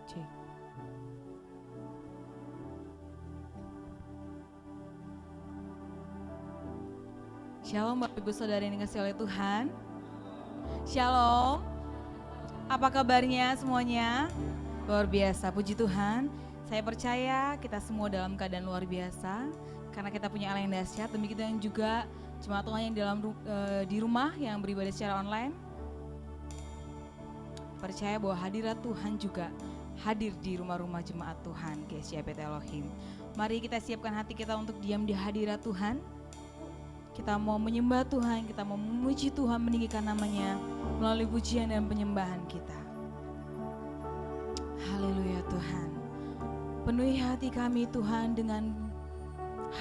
Cek. Shalom Bapak Ibu Saudara yang dikasihi oleh Tuhan. Shalom. Apa kabarnya semuanya? Luar biasa, puji Tuhan. Saya percaya kita semua dalam keadaan luar biasa karena kita punya Allah yang dahsyat. Demikian juga jemaat Tuhan yang di rumah yang beribadah secara online. Percaya bahwa hadirat Tuhan juga hadir di rumah-rumah jemaat Tuhan GSCI PT Elohim. Mari kita siapkan hati kita untuk diam di hadirat Tuhan. Kita mau menyembah Tuhan, kita mau memuji Tuhan, meninggikan namanya melalui pujian dan penyembahan kita. Haleluya Tuhan. Penuhi hati kami Tuhan dengan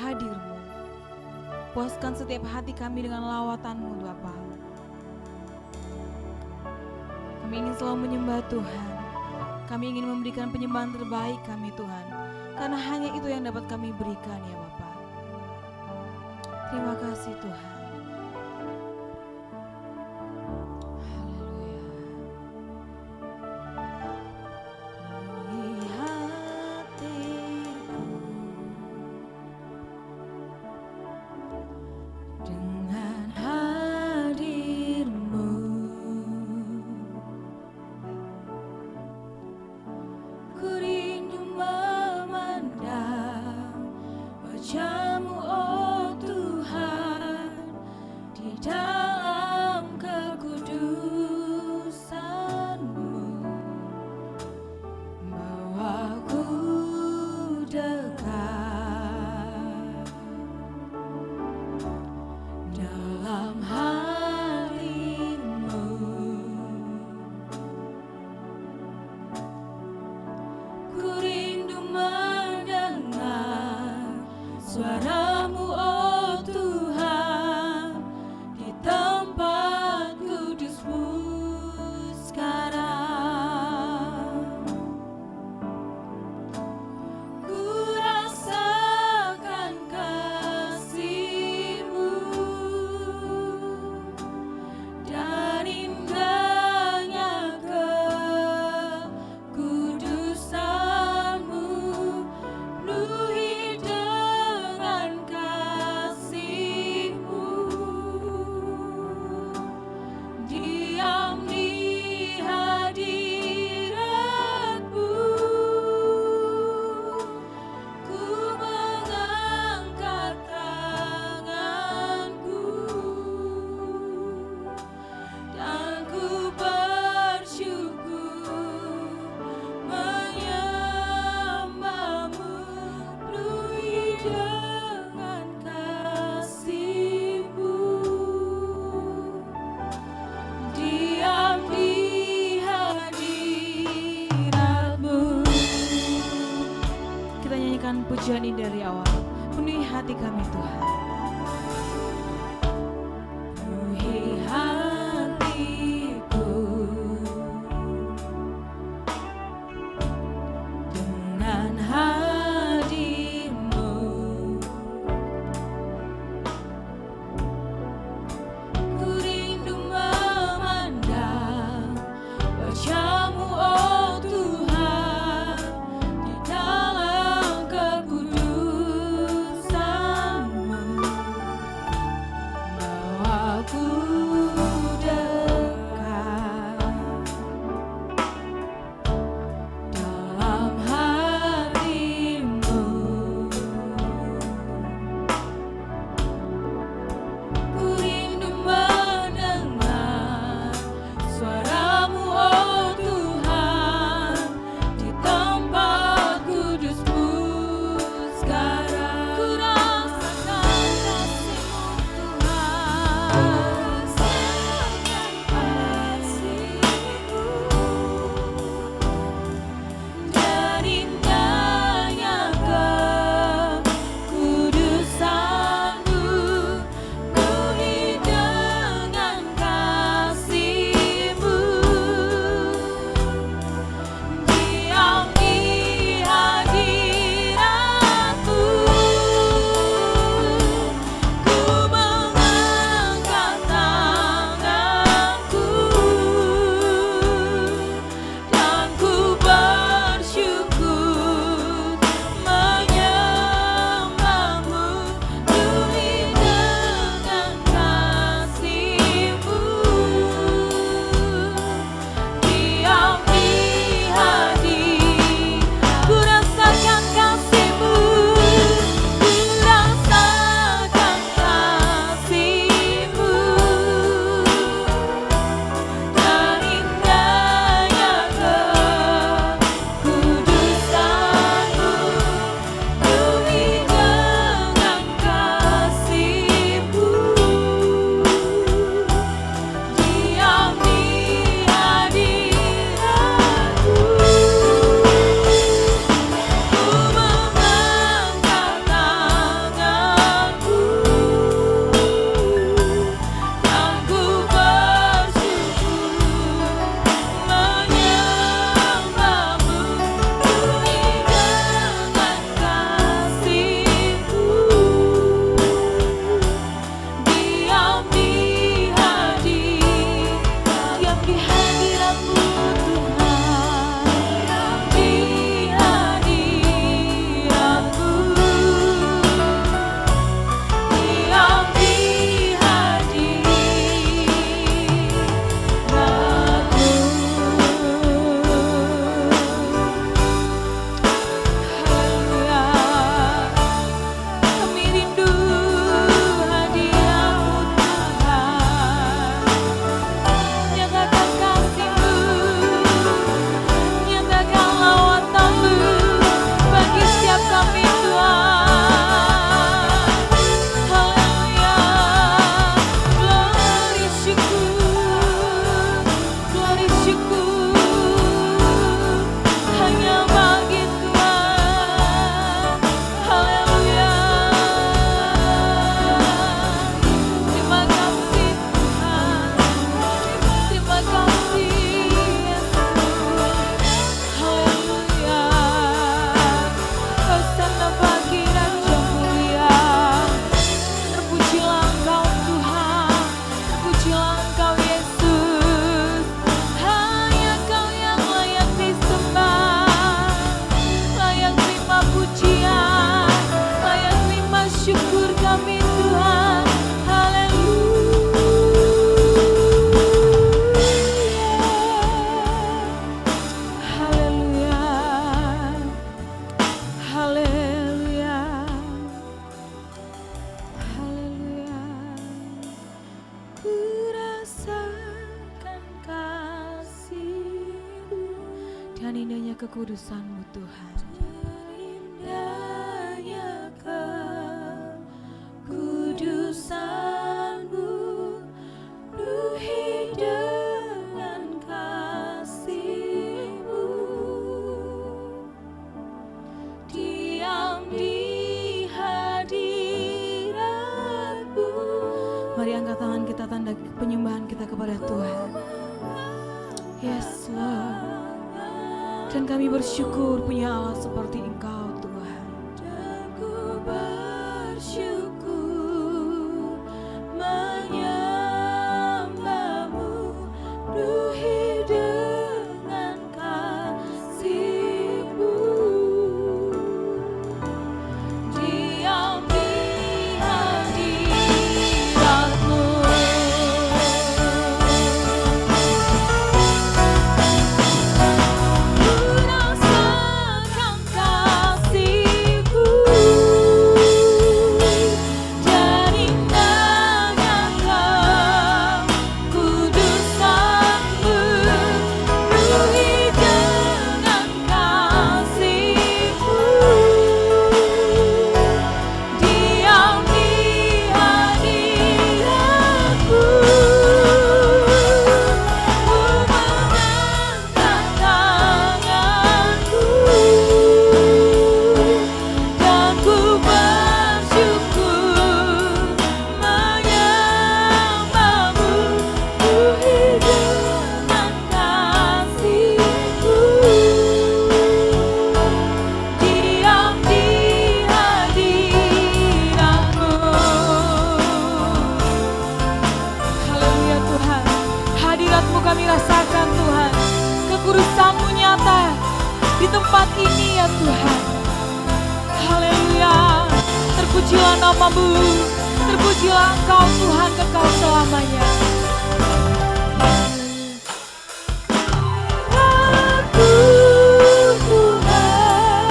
hadir-Mu. Puaskan setiap hati kami dengan lawatan-Mu Bapa. Kami ingin selalu menyembah Tuhan. Kami ingin memberikan penyembahan terbaik kami Tuhan. Karena hanya itu yang dapat kami berikan ya Bapa. Terima kasih Tuhan. Haleluya. Penuhi hatiku dengan hadir-Mu. Ku rindu memandang wajah-Mu oh Tuhan, di dalam kekudusan-Mu. Bawaku dekat dalam hati-Mu. Ku rindu mendengar suara-Mu oh Tuhan, di tempat kudus-Mu sekarang. Ku rasakan kasih-Mu dan indahnya kekudusan-Mu. Penuhi dengan kasih-Mu, diam di hadirat-Mu. Ku mengangkat tanganku dan ku bersyukur menyembah-Mu. Penuhi dengan kasih-Mu, diam di hadirat-Mu. Kita nyanyikan pujian ini dari awal. Penuhi hati kami Tuhan. Penuhi hatiku dengan hadir-Mu. Ku rindu memandang wajah-Mu oh Tuhan, di dalam kekudusan-Mu. indahnya kekudusan-Mu Tuhan. Indahnya kekudusan-Mu, penuhi dengan kasih-Mu. Diam di hadirat-Mu. Mari angkat tangan kita, tanda penyembahan kita kepada Tuhan. Yes Lord. Dan kami bersyukur punya Allah seperti Engkau Tuhan. Dan ku bersyukur menyembah-Mu, penuhi dengan kasih-Mu. Diam di hadirat-Mu. Rasakan kasih-Mu dan indahnya kekudusan-Mu, penuhi dengan kasih-Mu. Diam di hadirat-Mu, ku mengangkat tanganku dan ku bersyukur menyembah-Mu, penuhi dengan kasih-Mu. Diam di hadirat-Mu. Haleluya Tuhan. Hadirat-Mu kami rasakan Tuhan. Kekudusan-Mu nyata di tempat ini ya Tuhan. Haleluya. Terpujilah nama-Mu. Terpujilah Engkau Tuhan kekal selamanya. Aku Tuhan,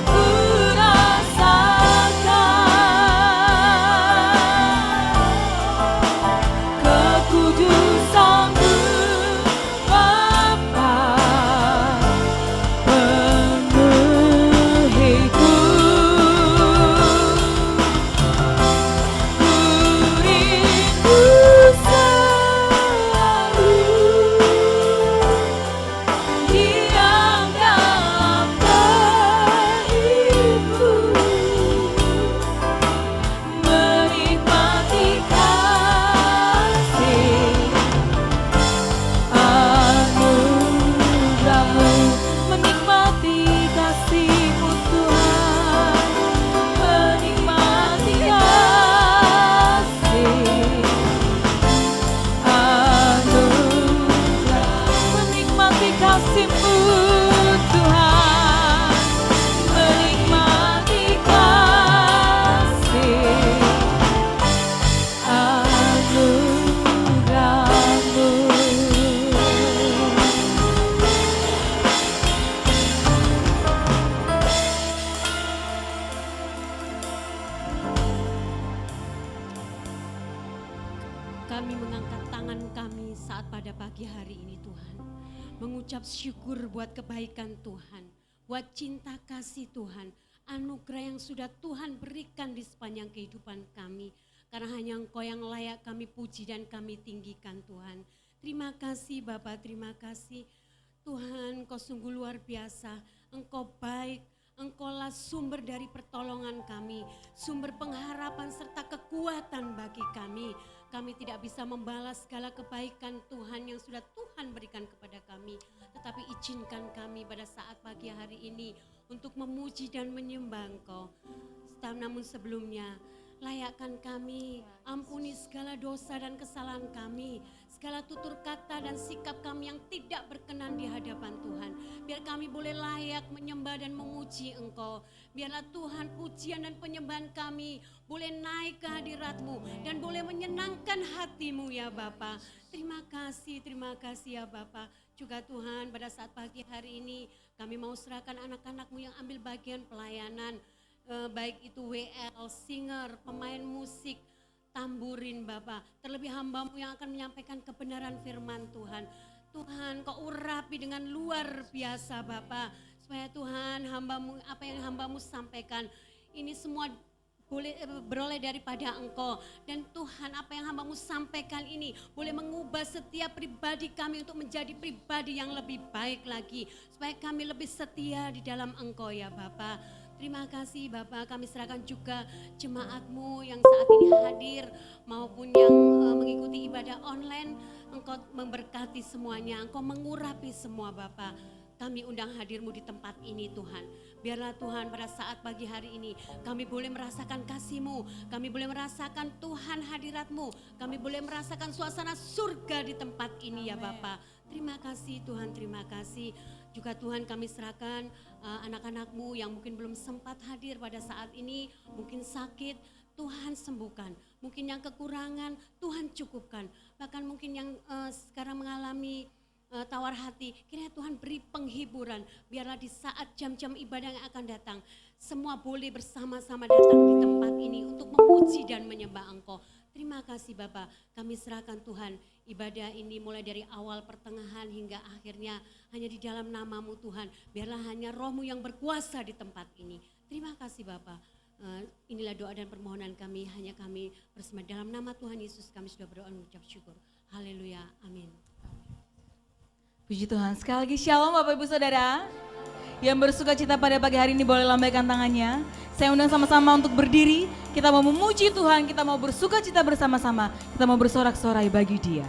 ku rasakan kekudusan-Mu Bapa, penuhiku. Ku rindu selalu diam dalam baitmu, menikmati kasih anugerah-Mu, menikmati kasih-Mu Tuhan, menikmati kasih anugerah, menikmati kasih-Mu Tuhan, menikmati kasih anugerah-Mu. Kami mengangkat tangan kami saat pada pagi hari ini Tuhan. Mengucap syukur buat kebaikan Tuhan, buat cinta kasih Tuhan, anugerah yang sudah Tuhan berikan di sepanjang kehidupan kami. Karena hanya Engkau yang layak kami puji dan kami tinggikan Tuhan. Terima kasih Bapa, terima kasih Tuhan, Engkau sungguh luar biasa, Engkau baik. Engkaulah sumber dari pertolongan kami, sumber pengharapan serta kekuatan bagi kami. Kami tidak bisa membalas segala kebaikan Tuhan yang sudah Tuhan berikan kepada kami. Tetapi izinkan kami pada saat pagi hari ini untuk memuji dan menyembah Engkau. Namun sebelumnya, layakkan kami, ampuni segala dosa dan kesalahan kami, segala tutur kata dan sikap kami yang tidak berkenan di hadapan Tuhan. Biar kami boleh layak menyembah dan memuji Engkau. Biarlah Tuhan pujian dan penyembahan kami boleh naik ke hadirat-Mu dan boleh menyenangkan hati-Mu ya Bapa. Terima kasih ya Bapa. Juga Tuhan pada saat pagi hari ini kami mau serahkan anak-anak-Mu yang ambil bagian pelayanan. Baik itu WL, singer, pemain musik, tamburin Bapak. Terlebih hamba-Mu yang akan menyampaikan kebenaran firman Tuhan. Tuhan kau urapi dengan luar biasa Bapa. Supaya Tuhan hambamu, apa yang hambamu sampaikan ini semua boleh beroleh daripada Engkau. Dan Tuhan apa yang hambamu sampaikan ini boleh mengubah setiap pribadi kami untuk menjadi pribadi yang lebih baik lagi. Supaya kami lebih setia di dalam Engkau ya Bapa. Terima kasih Bapak, kami serahkan juga jemaatmu yang saat ini hadir maupun yang mengikuti ibadah online. Engkau memberkati semuanya, Engkau mengurapi semua Bapak. Kami undang hadirmu di tempat ini Tuhan. Biarlah Tuhan pada saat pagi hari ini kami boleh merasakan kasih-Mu. Kami boleh merasakan Tuhan hadirat-Mu. Kami boleh merasakan suasana surga di tempat ini ya Bapak. Terima kasih Tuhan, terima kasih. Juga Tuhan kami serahkan anak-anak-Mu yang mungkin belum sempat hadir pada saat ini. Mungkin sakit, Tuhan sembuhkan. Mungkin yang kekurangan, Tuhan cukupkan. Bahkan mungkin yang sekarang mengalami tawar hati, kiranya Tuhan beri penghiburan. Biarlah di saat jam-jam ibadah yang akan datang, semua boleh bersama-sama datang di tempat ini untuk memuji dan menyembah Engkau. Terima kasih Bapak, kami serahkan Tuhan ibadah ini mulai dari awal pertengahan hingga akhirnya hanya di dalam nama-Mu Tuhan. Biarlah hanya Roh-Mu yang berkuasa di tempat ini. Terima kasih Bapak. Inilah doa dan permohonan kami, hanya kami bersama dalam nama Tuhan Yesus kami sudah berdoa mengucap syukur. Haleluya, amin. Puji Tuhan, sekali lagi shalom Bapak Ibu Saudara. Yang bersuka cita pada pagi hari ini boleh lambaikan tangannya. Saya undang sama-sama untuk berdiri. Kita mau memuji Tuhan, kita mau bersuka cita bersama-sama. Kita mau bersorak-sorai bagi Dia.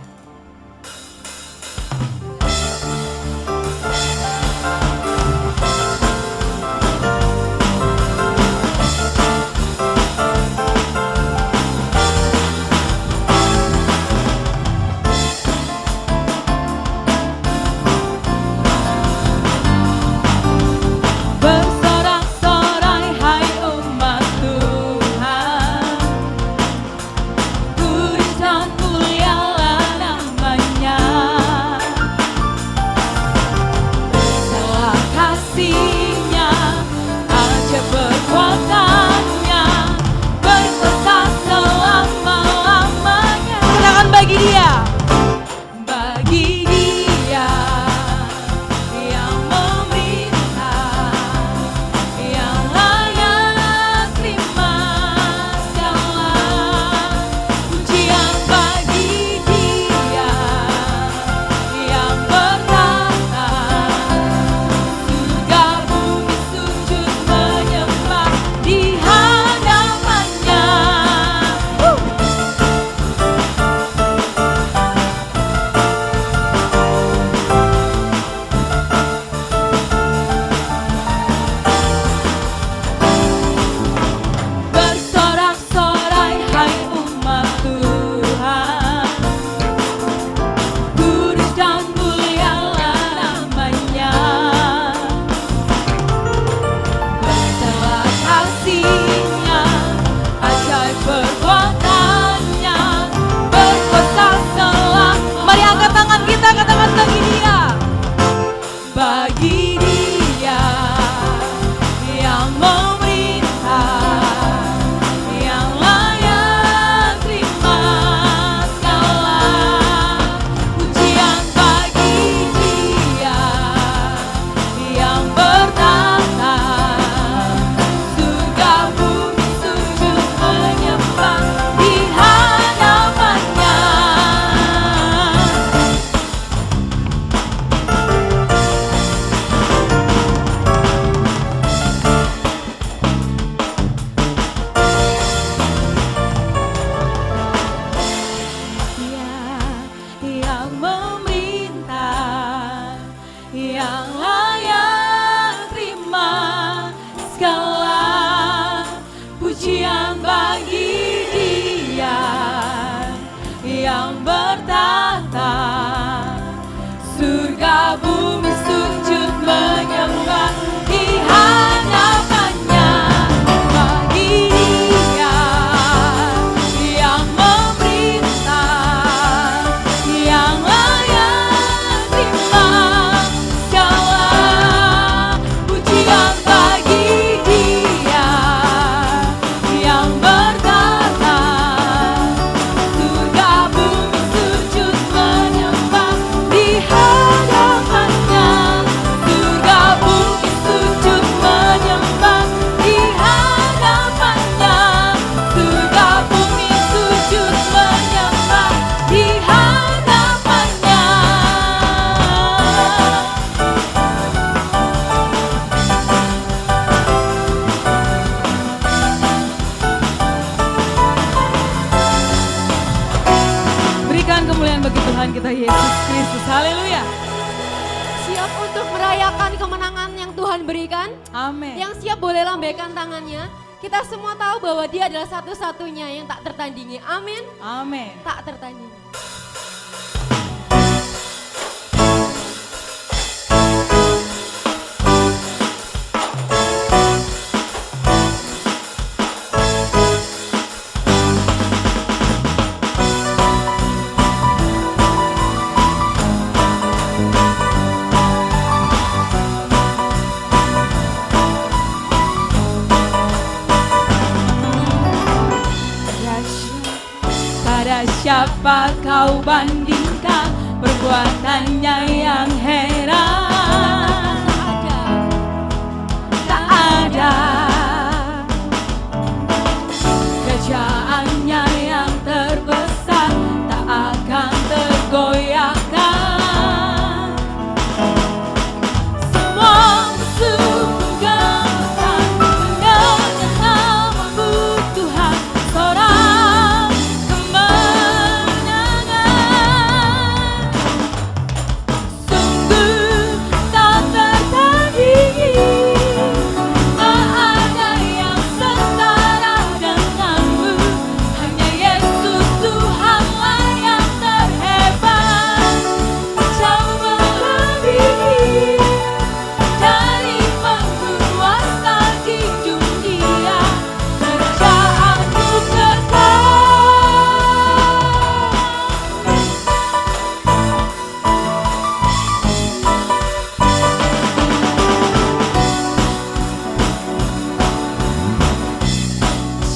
Bersorak-sorai hai umat Tuhan, puji dan mulialah Yesus Kristus. Haleluya. Siap untuk merayakan kemenangan yang Tuhan berikan? Amin. Yang siap boleh lambaikan tangannya. Kita semua tahu bahwa dia adalah satu-satunya yang tak tertandingi. Amin. Amin. Tak tertandingi. Pada siapa kau bandingkan perbuatannya yang heran? Tak ada kerajaannya yang terbesar, tak akan tergoyahkan. Semua musuh gemetar mendengar namamu Tuhan, seorang kemenangan. Sungguh tak tertandingi, tak ada yang setara denganmu. Hanya Yesus Tuhanlah yang terhebat, jauh melebihi dari penguasa di dunia. Kerajaanmu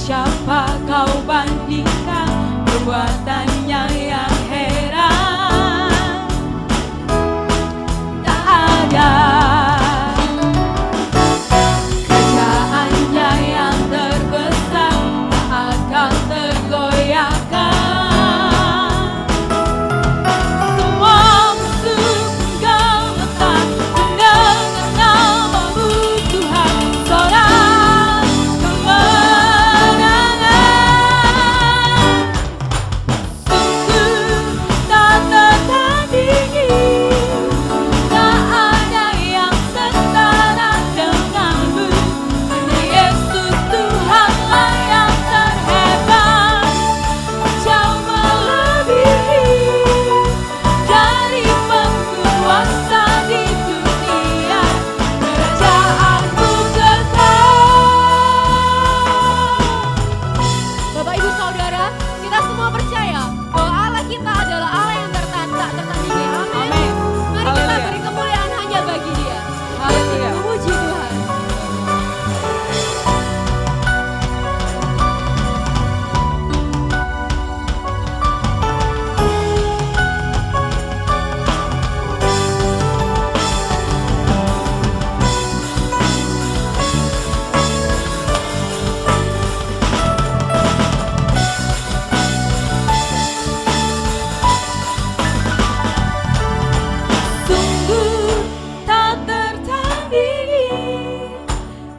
siapa kau bandingkan perbuatannya yang heran? Tak ada kerajaannya yang terbesar, tak akan tergoyahkan. Semua musuh gemetar mendengar namamu Tuhan, seorang kemenangan. Sungguh tak tertandingi, tak ada yang setara denganmu. Hanya Yesus Tuhanlah yang terhebat, jauh melebihi dari penguasa di dunia. Kerajaanmu Bapak Ibu Saudara, kita semua percaya bahwa Allah kita adalah Allah yang tak tertandingi. Amin. Amin. Mari kita Haleluya. beri kemuliaan hanya bagi Dia. Haleluya. Memuji Tuhan. Sungguh tak tertandingi,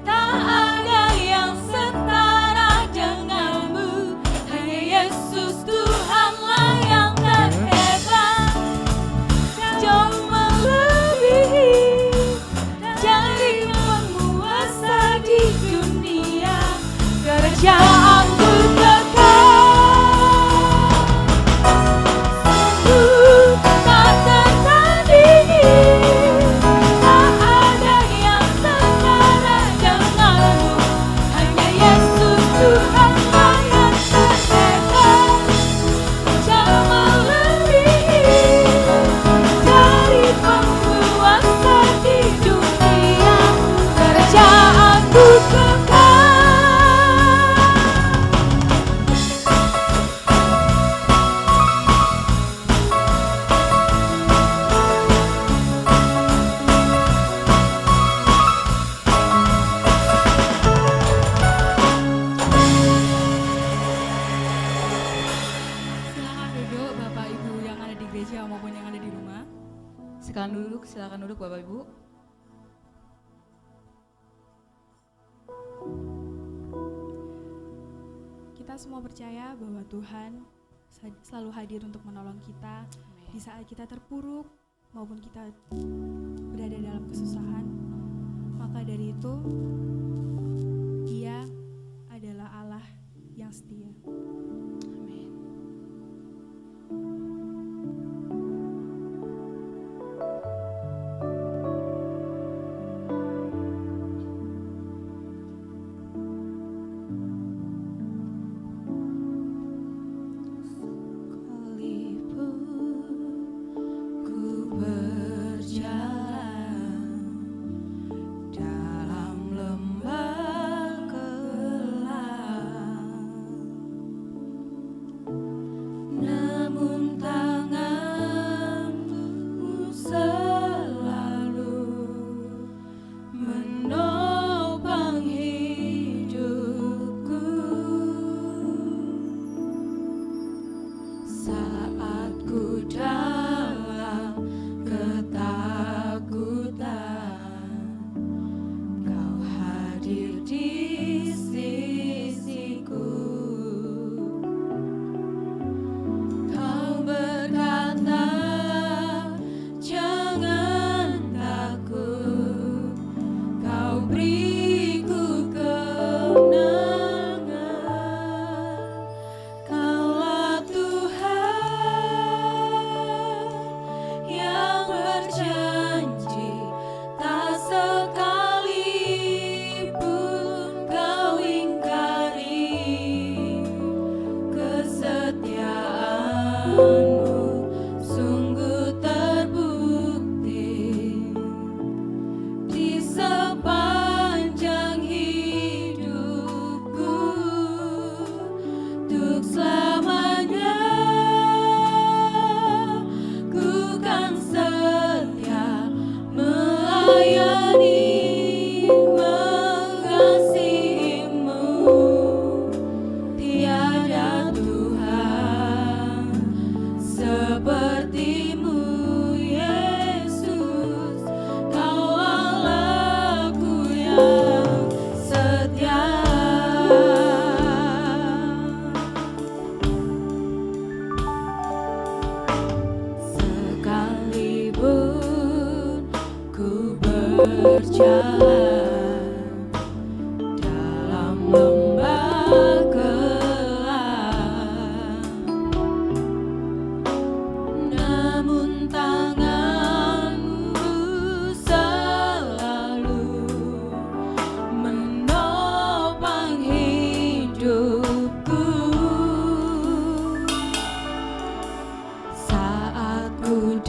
tak ada yang setara denganmu. Hanya Yesus Tuhanlah yang terhebat, jauh melebihi dari penguasa di dunia. Kerajaanmu sungguh tak tertandingi, tak ada yang setara denganmu. Hanya Yesus Tuhanlah yang terhebat, jauh melebihi dari penguasa di dunia. Kerajaanmu kekal. Silakan duduk Bapak Ibu yang ada di gereja maupun yang ada di rumah. Silakan duduk Bapak Ibu. Kita semua percaya bahwa Tuhan selalu hadir untuk menolong kita di saat kita terpuruk maupun kita berada dalam kesusahan. Maka dari itu, Dia adalah Allah yang setia. Amin.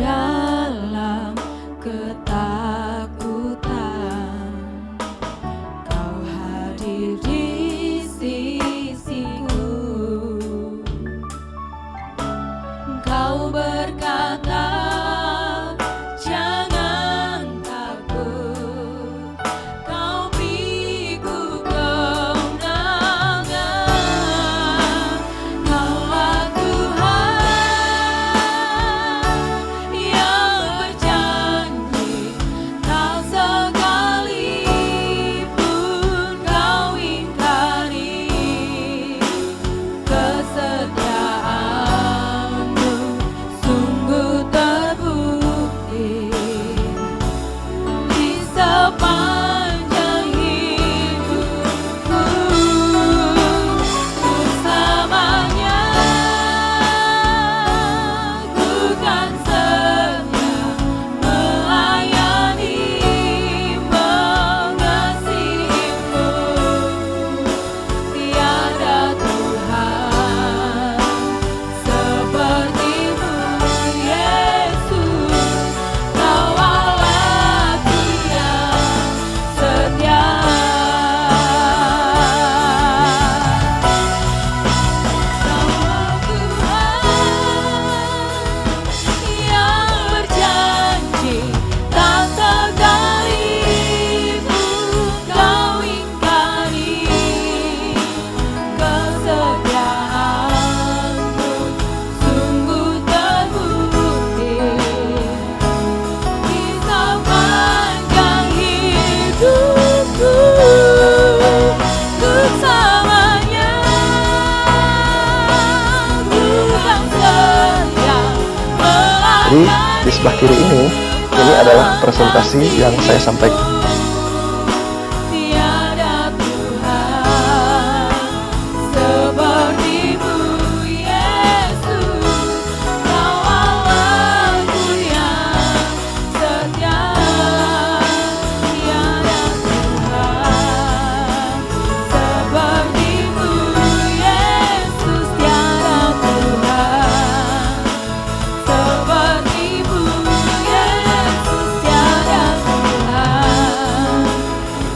Dalam ketakutan Jadi di sebelah kiri ini adalah presentasi yang saya sampaikan. Tiada Tuhan seperti-Mu Yesus, Kau Allahku yang setia. Tiada Tuhan seperti-Mu Yesus, tiada Tuhan seperti-Mu Yesus, tiada Tuhan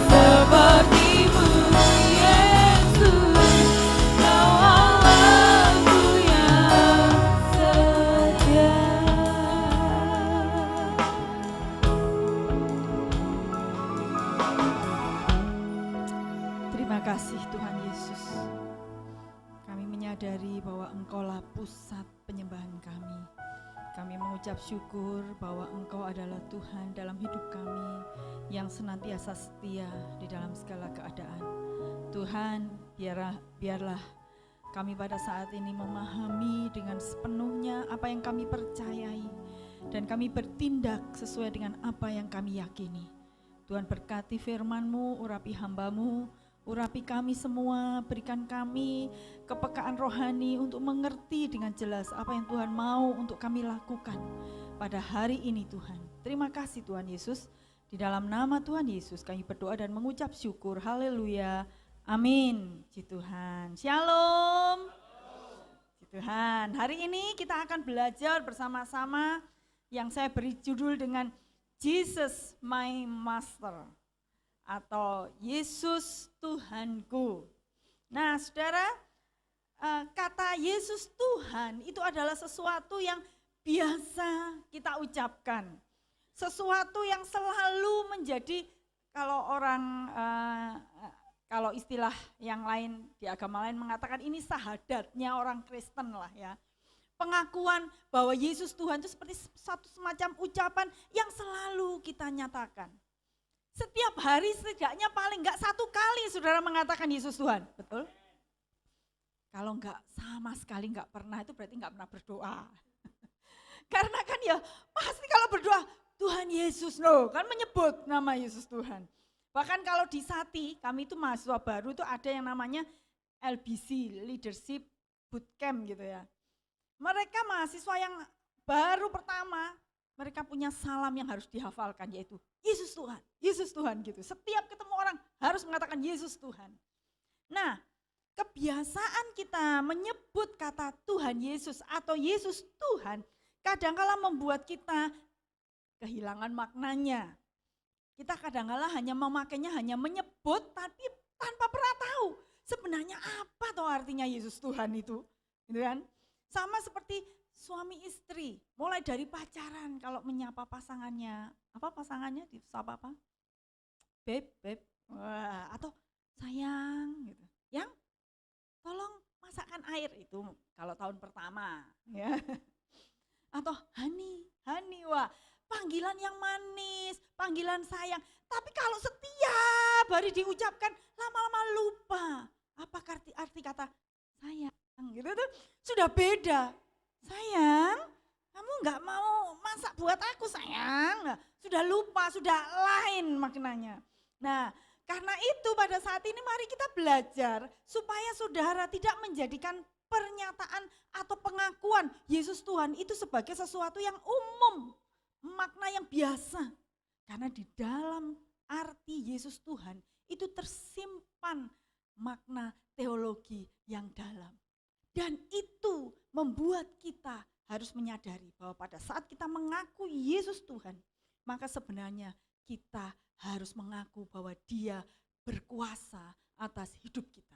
seperti-Mu Yesus, Kau Allahku yang setia. Terima kasih Tuhan Yesus. Kami menyadari bahwa Engkaulah pusat penyembahan kami. Kami mengucap syukur bahwa Engkau adalah Tuhan dalam hidup kami yang senantiasa setia di dalam segala keadaan. Tuhan, biarlah kami pada saat ini memahami dengan sepenuhnya apa yang kami percayai dan kami bertindak sesuai dengan apa yang kami yakini. Tuhan, berkati firman-Mu, urapi hamba-Mu, urapi kami semua, berikan kami kepekaan rohani untuk mengerti dengan jelas apa yang Tuhan mau untuk kami lakukan pada hari ini Tuhan. Terima kasih Tuhan Yesus, di dalam nama Tuhan Yesus kami berdoa dan mengucap syukur, haleluya, amin. Puji Tuhan, shalom. Puji Tuhan, hari ini kita akan belajar bersama-sama yang saya beri judul dengan Jesus my Master, atau Yesus Tuhanku. Nah saudara, kata Yesus Tuhan itu adalah sesuatu yang biasa kita ucapkan. Sesuatu yang selalu menjadi, kalau istilah yang lain di agama lain mengatakan ini sahadatnya orang Kristen lah ya. Pengakuan bahwa Yesus Tuhan itu seperti satu semacam ucapan yang selalu kita nyatakan. Setiap hari setidaknya paling enggak satu kali saudara mengatakan Yesus Tuhan, betul? Kalau enggak sama sekali enggak pernah, itu berarti enggak pernah berdoa. Karena kan ya pasti kalau berdoa Tuhan Yesus loh, kan menyebut nama Yesus Tuhan. Bahkan kalau di Sati, kami itu mahasiswa baru itu ada yang namanya LBC, Leadership Bootcamp gitu ya. Mereka mahasiswa yang baru pertama, mereka punya salam yang harus dihafalkan, yaitu Yesus Tuhan gitu. Setiap ketemu orang harus mengatakan Yesus Tuhan. Nah, kebiasaan kita menyebut kata Tuhan Yesus atau Yesus Tuhan kadang-kala membuat kita kehilangan maknanya. Kita kadang-kala hanya memakainya, hanya menyebut tapi tanpa pernah tahu sebenarnya apa toh artinya Yesus Tuhan itu. Gitu kan? Sama seperti suami istri, mulai dari pacaran kalau menyapa pasangannya, apa pasangannya disapa apa? Beb, wah, atau sayang gitu. Yang tolong masakkan air itu kalau tahun pertama ya. Atau honey, wah, panggilan yang manis, panggilan sayang. Tapi kalau setiap hari diucapkan lama-lama lupa apa arti kata sayang gitu tuh sudah beda. Sayang, kamu nggak mau masak buat aku sayang. Nah, sudah lupa, sudah lain maknanya. Nah, karena itu pada saat ini mari kita belajar supaya saudara tidak menjadikan pernyataan atau pengakuan Yesus Tuhan itu sebagai sesuatu yang umum, makna yang biasa. Karena di dalam arti Yesus Tuhan itu tersimpan makna teologi yang dalam. Dan itu membuat kita harus menyadari bahwa pada saat kita mengaku Yesus Tuhan, maka sebenarnya kita harus mengaku bahwa Dia berkuasa atas hidup kita.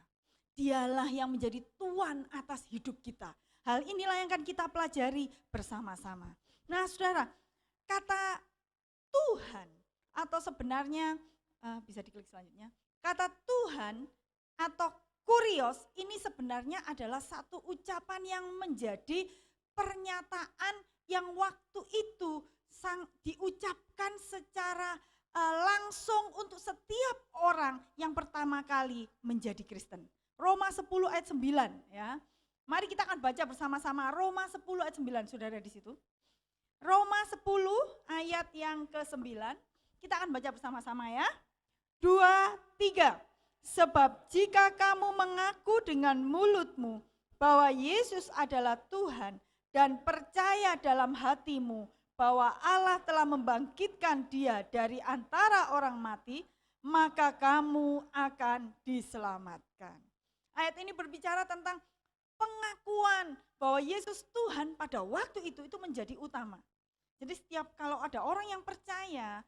Dialah yang menjadi Tuhan atas hidup kita. Hal inilah yang akan kita pelajari bersama-sama. Nah saudara, kata Tuhan atau sebenarnya bisa diklik selanjutnya. Kata Tuhan atau kurios ini sebenarnya adalah satu ucapan yang menjadi pernyataan yang waktu itu diucapkan secara langsung untuk setiap orang yang pertama kali menjadi Kristen. Roma 10 ayat 9 ya. Mari kita akan baca bersama-sama Roma 10 ayat 9, saudara di situ. Roma 10 ayat yang ke-9. Kita akan baca bersama-sama ya. 2, 3. Sebab jika kamu mengaku dengan mulutmu bahwa Yesus adalah Tuhan dan percaya dalam hatimu bahwa Allah telah membangkitkan Dia dari antara orang mati, maka kamu akan diselamatkan. Ayat ini berbicara tentang pengakuan bahwa Yesus Tuhan pada waktu itu menjadi utama. Jadi setiap kalau ada orang yang percaya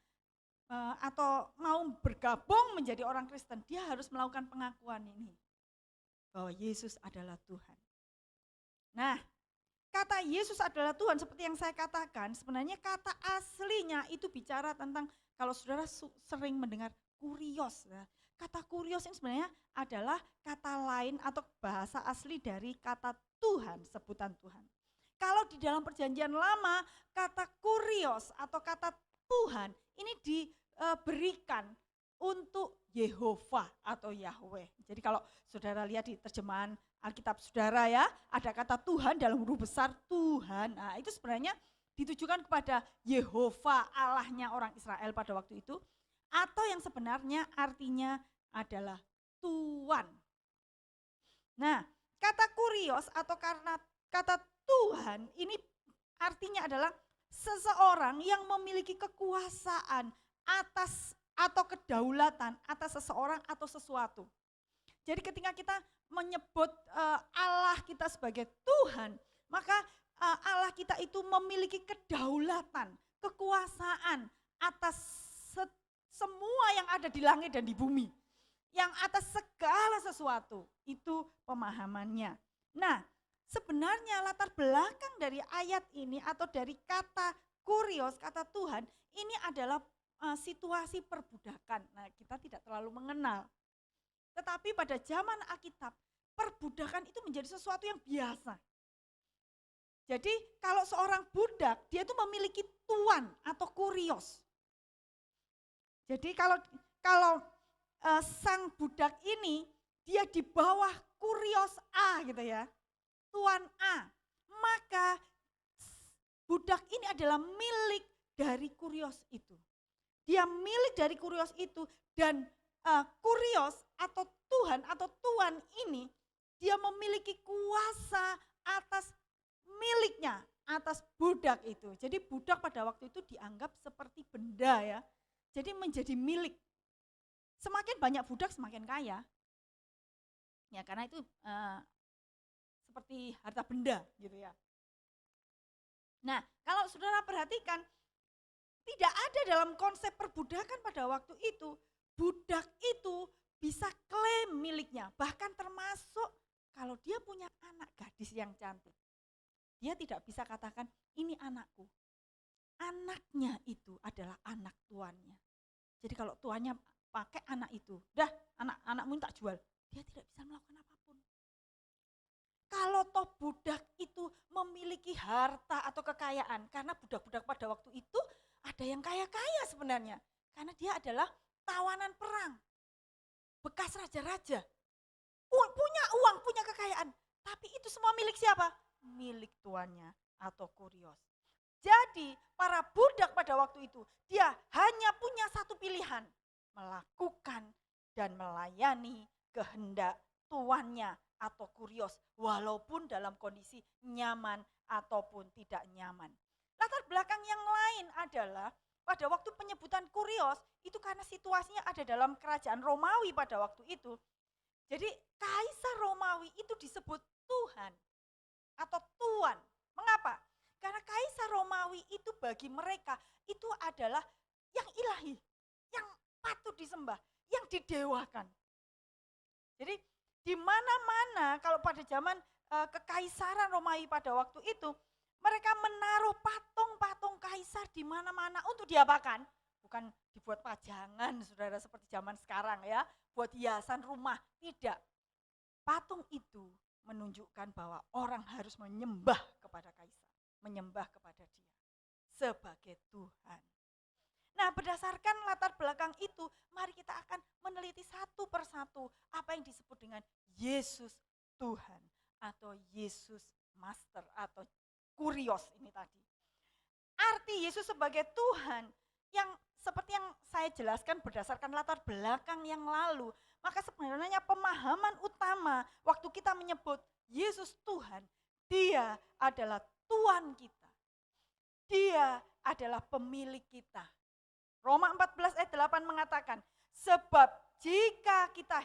atau mau bergabung menjadi orang Kristen, dia harus melakukan pengakuan ini. Bahwa Yesus adalah Tuhan. Nah, kata Yesus adalah Tuhan seperti yang saya katakan, sebenarnya kata aslinya itu bicara tentang, kalau saudara sering mendengar kurios. Ya. Kata kurios ini sebenarnya adalah kata lain atau bahasa asli dari kata Tuhan, sebutan Tuhan. Kalau di dalam perjanjian lama, kata kurios atau kata Tuhan ini diberikan untuk Yehovah atau Yahweh. Jadi kalau saudara lihat di terjemahan Alkitab saudara ya, ada kata Tuhan dalam huruf besar Tuhan. Nah itu sebenarnya ditujukan kepada Yehovah, Allahnya orang Israel pada waktu itu. Atau yang sebenarnya artinya adalah Tuhan. Nah kata kurios atau karena kata Tuhan ini artinya adalah seseorang yang memiliki kekuasaan atas atau kedaulatan atas seseorang atau sesuatu. Jadi ketika kita menyebut Allah kita sebagai Tuhan, maka Allah kita itu memiliki kedaulatan, kekuasaan atas semua yang ada di langit dan di bumi. Yang atas segala sesuatu, itu pemahamannya. Nah, sebenarnya latar belakang dari ayat ini atau dari kata kurios, kata Tuhan, ini adalah situasi perbudakan. Nah, kita tidak terlalu mengenal. Tetapi pada zaman Alkitab, perbudakan itu menjadi sesuatu yang biasa. Jadi kalau seorang budak, dia itu memiliki tuan atau kurios. Jadi kalau sang budak ini, dia di bawah kurios A gitu ya, tuan A, maka budak ini adalah milik dari kurios itu. Dia milik dari kurios itu dan kurios atau Tuhan atau tuan ini dia memiliki kuasa atas miliknya, atas budak itu. Jadi budak pada waktu itu dianggap seperti benda ya. Jadi menjadi milik. Semakin banyak budak semakin kaya. Ya karena itu seperti harta benda gitu ya. Nah kalau saudara perhatikan, tidak ada dalam konsep perbudakan pada waktu itu, budak itu bisa klaim miliknya, bahkan termasuk kalau dia punya anak gadis yang cantik. Dia tidak bisa katakan, ini anakku. Anaknya itu adalah anak tuannya. Jadi kalau tuannya pakai anak itu, dah anakmu tak jual, dia tidak bisa melakukan apapun. Kalau toh budak itu memiliki harta atau kekayaan, karena budak-budak pada waktu itu ada yang kaya-kaya sebenarnya, karena dia adalah tawanan perang, bekas raja-raja, punya uang, punya kekayaan, tapi itu semua milik siapa? Milik tuannya atau kurios. Jadi para budak pada waktu itu, dia hanya punya satu pilihan, melakukan dan melayani kehendak tuannya atau kurios, walaupun dalam kondisi nyaman ataupun tidak nyaman. Latar belakang yang lain adalah pada waktu penyebutan kurios itu karena situasinya ada dalam kerajaan Romawi pada waktu itu. Jadi kaisar Romawi itu disebut Tuhan atau tuan. Mengapa? Karena kaisar Romawi itu bagi mereka itu adalah yang ilahi, yang patut disembah, yang didewakan. Jadi di mana-mana kalau pada zaman kekaisaran Romawi pada waktu itu, mereka menaruh patung-patung kaisar di mana-mana untuk diapakan? Bukan dibuat pajangan, saudara, seperti zaman sekarang ya, buat hiasan rumah, tidak. Patung itu menunjukkan bahwa orang harus menyembah kepada kaisar, menyembah kepada dia sebagai Tuhan. Nah, berdasarkan latar belakang itu, mari kita akan meneliti satu persatu apa yang disebut dengan Yesus Tuhan atau Yesus Master atau kurios ini tadi. arti Yesus sebagai Tuhan yang seperti yang saya jelaskan berdasarkan latar belakang yang lalu, maka sebenarnya pemahaman utama waktu kita menyebut Yesus Tuhan, Dia adalah Tuhan kita. Dia adalah pemilik kita. Roma 14 ayat 8 mengatakan, sebab jika kita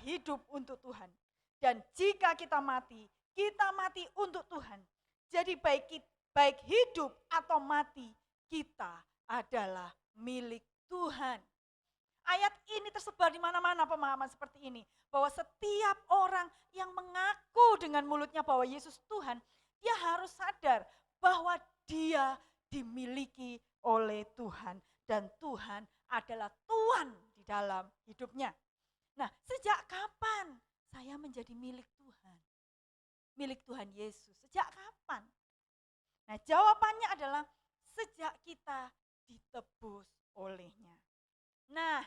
hidup untuk Tuhan. Dan jika kita mati untuk Tuhan. Jadi baik hidup atau mati, kita adalah milik Tuhan. Ayat ini tersebar di mana-mana pemahaman seperti ini. Bahwa setiap orang yang mengaku dengan mulutnya bahwa Yesus Tuhan, dia harus sadar bahwa dia dimiliki oleh Tuhan. Dan Tuhan adalah Tuhan di dalam hidupnya. Nah, sejak kapan saya menjadi milik Tuhan? Milik Tuhan Yesus, sejak kapan? Nah, jawabannya adalah sejak kita ditebus olehnya. Nah,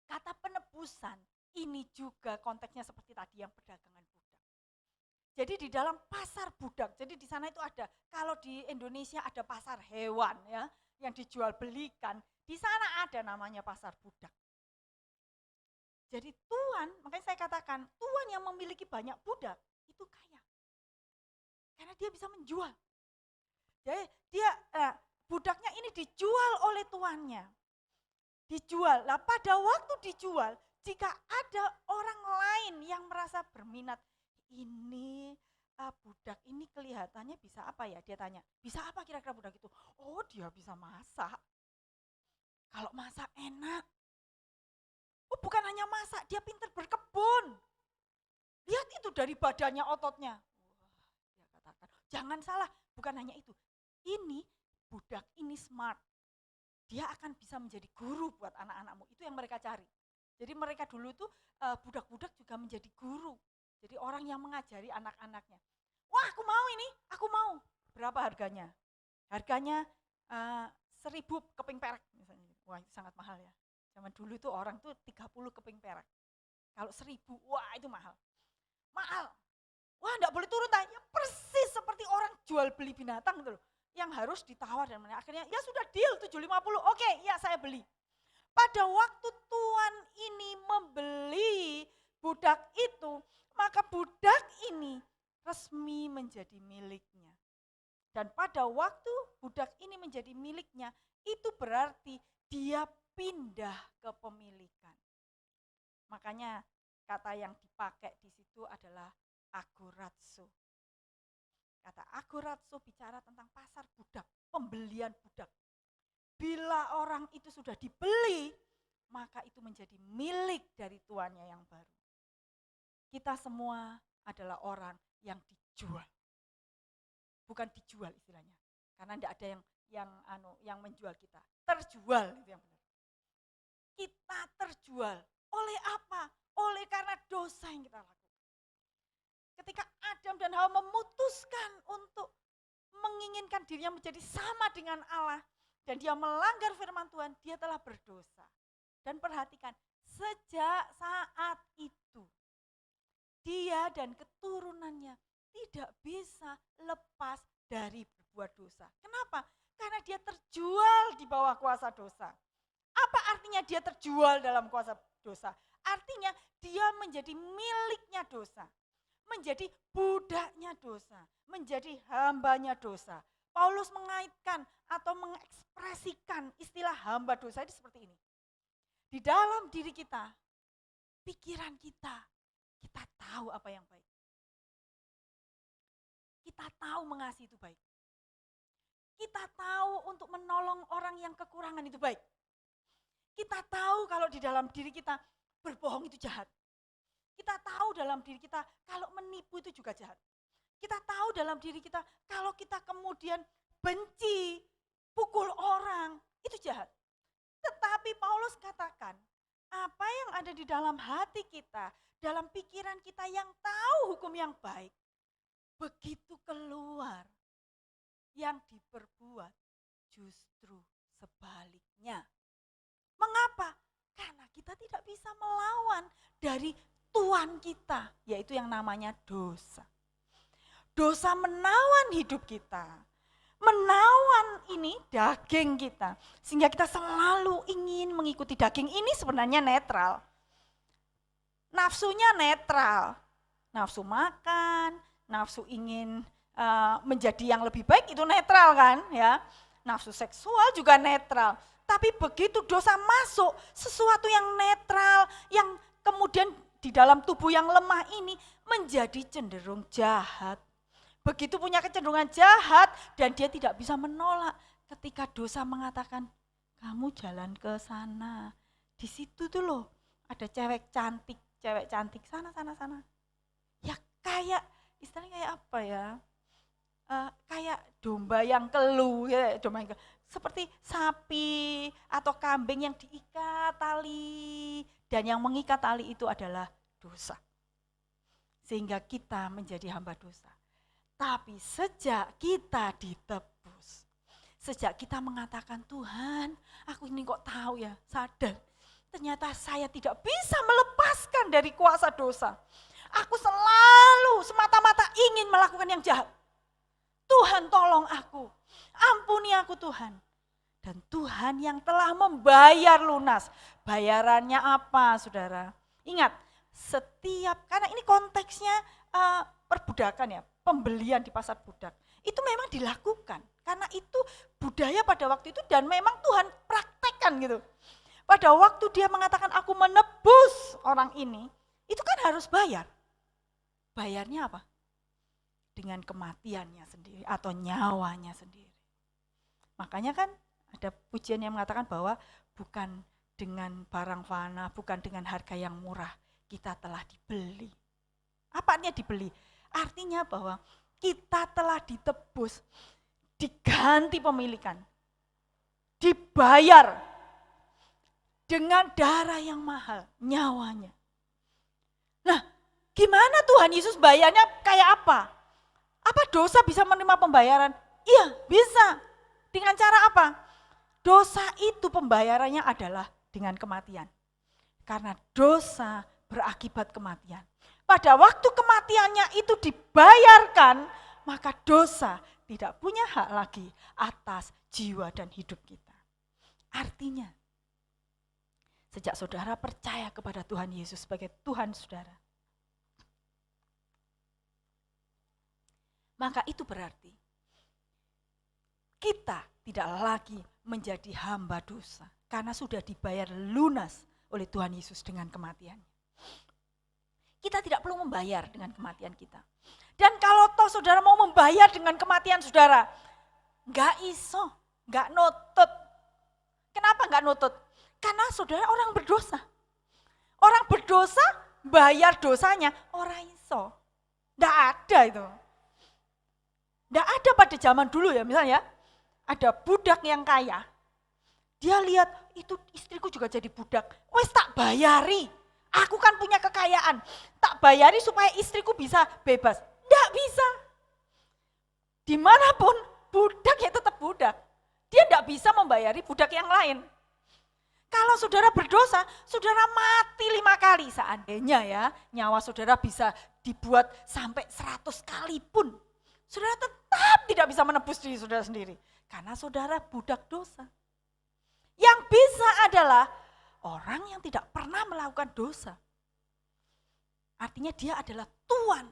kata penebusan ini juga konteksnya seperti tadi yang perdagangan budak. Jadi di dalam pasar budak, jadi di sana itu ada, kalau di Indonesia ada pasar hewan ya, yang dijual belikan, di sana ada namanya pasar budak. Jadi Tuhan, makanya saya katakan, Tuhan yang memiliki banyak budak, itu kaya. Karena dia bisa menjual. Jadi budaknya ini dijual oleh tuannya. Dijual. Nah, pada waktu dijual, jika ada orang lain yang merasa berminat, ini budak ini kelihatannya bisa apa ya? Dia tanya, bisa apa kira-kira budak itu? Oh, dia bisa masak. Kalau masak enak. Oh, bukan hanya masak, dia pintar berkebun. Lihat itu dari badannya, ototnya. Wah, dia katakan, jangan salah, bukan hanya itu. Ini budak ini smart. Dia akan bisa menjadi guru buat anak-anakmu. Itu yang mereka cari. Jadi mereka dulu tuh budak-budak juga menjadi guru. Jadi orang yang mengajari anak-anaknya. Wah, aku mau ini, aku mau. Berapa harganya? Harganya 1.000 keping perak misalnya. Wah, itu sangat mahal ya. Zaman dulu tuh orang tuh 30 keping perak. Kalau 1.000, wah itu mahal. Mahal. Wah, enggak boleh turun, ya persis seperti orang jual beli binatang gitu loh. Yang harus ditawar dan akhirnya ya sudah deal 750. Oke, ya saya beli. Pada waktu tuan ini membeli budak itu, maka budak ini resmi menjadi miliknya. Dan pada waktu budak ini menjadi miliknya, itu berarti dia pindah kepemilikan. Makanya kata yang dipakai di situ adalah agorazo. Kata agorazo bicara tentang pasar budak, pembelian budak. Bila orang itu sudah dibeli, maka itu menjadi milik dari tuannya yang baru. Kita semua adalah orang yang dijual. Bukan dijual istilahnya, karena tidak ada yang menjual kita. Terjual itu yang benar. Kita terjual oleh apa? Oleh karena dosa yang kita lakukan. Ketika Adam dan Hawa memutuskan untuk menginginkan dirinya menjadi sama dengan Allah dan dia melanggar firman Tuhan, dia telah berdosa. Dan perhatikan, sejak saat itu dia dan keturunannya tidak bisa lepas dari berbuat dosa. Kenapa? Karena dia terjual di bawah kuasa dosa. Apa artinya dia terjual dalam kuasa dosa? Artinya dia menjadi miliknya dosa. Menjadi budaknya dosa, menjadi hambanya dosa. Paulus mengaitkan atau mengekspresikan istilah hamba dosa itu seperti ini. Di dalam diri kita, pikiran kita tahu apa yang baik. Kita tahu mengasihi itu baik. Kita tahu untuk menolong orang yang kekurangan itu baik. Kita tahu kalau di dalam diri kita berbohong itu jahat. Kita tahu dalam diri kita kalau menipu itu juga jahat. Kita tahu dalam diri kita kalau kita kemudian benci, pukul orang, itu jahat. Tetapi Paulus katakan, apa yang ada di dalam hati kita, dalam pikiran kita yang tahu hukum yang baik, begitu keluar, yang diperbuat justru sebaliknya. Mengapa? Karena kita tidak bisa melawan dari Tuhan kita, yaitu yang namanya dosa. Dosa menawan hidup kita, menawan ini daging kita. Sehingga kita selalu ingin mengikuti daging ini sebenarnya netral. Nafsunya netral. Nafsu makan, nafsu ingin menjadi yang lebih baik itu netral kan ya. Nafsu seksual juga netral. Tapi begitu dosa masuk, sesuatu yang netral, yang kemudian di dalam tubuh yang lemah ini menjadi cenderung jahat. Begitu punya kecenderungan jahat dan dia tidak bisa menolak ketika dosa mengatakan, kamu jalan ke sana. Di situ tuh loh ada cewek cantik sana. Ya kayak istilahnya kayak apa ya? Kayak domba yang kelu, ya, seperti sapi atau kambing yang diikat tali, dan yang mengikat tali itu adalah dosa. Sehingga kita menjadi hamba dosa. Tapi sejak kita ditebus, sejak kita mengatakan, Tuhan, aku ini kok tahu ya, sadar, ternyata saya tidak bisa melepaskan dari kuasa dosa. Aku selalu semata-mata ingin melakukan yang jahat. Tuhan tolong aku, ampuni aku Tuhan. Dan Tuhan yang telah membayar lunas. Bayarannya apa saudara? Ingat, karena ini konteksnya perbudakan ya, pembelian di pasar budak. Itu memang dilakukan, karena itu budaya pada waktu itu dan memang Tuhan praktekkan gitu. Pada waktu dia mengatakan aku menebus orang ini, itu kan harus bayar. Bayarnya apa? Dengan kematiannya sendiri atau nyawanya sendiri. Makanya kan ada pujian yang mengatakan bahwa bukan dengan barang fana, bukan dengan harga yang murah, kita telah dibeli. Apa artinya dibeli? Artinya bahwa kita telah ditebus, diganti pemilikan, dibayar dengan darah yang mahal, nyawanya. Nah, gimana Tuhan Yesus bayarnya kayak apa? Apa dosa bisa menerima pembayaran? Iya, bisa. Dengan cara apa? Dosa itu pembayarannya adalah dengan kematian. Karena dosa berakibat kematian. Pada waktu kematiannya itu dibayarkan, maka dosa tidak punya hak lagi atas jiwa dan hidup kita. Artinya, sejak saudara percaya kepada Tuhan Yesus sebagai Tuhan saudara, maka itu berarti kita tidak lagi menjadi hamba dosa karena sudah dibayar lunas oleh Tuhan Yesus dengan kematiannya. Kita tidak perlu membayar dengan kematian kita. Dan kalau toh saudara mau membayar dengan kematian saudara, enggak iso, enggak nutut. Kenapa enggak nutut? Karena saudara orang berdosa. Orang berdosa bayar dosanya, orang iso. Enggak ada itu. Enggak ada pada zaman dulu ya, misalnya ada budak yang kaya. Dia lihat itu istriku juga jadi budak, wes tak bayari. Aku kan punya kekayaan, tak bayari supaya istriku bisa bebas. Enggak bisa. Dimanapun budak ya tetap budak. Dia enggak bisa membayari budak yang lain. Kalau saudara berdosa, saudara mati 5 kali. Seandainya ya, nyawa saudara bisa dibuat sampai 100 kali pun. Saudara tetap tidak bisa menebus diri saudara sendiri. Karena saudara budak dosa. Yang bisa adalah orang yang tidak pernah melakukan dosa. Artinya dia adalah tuan.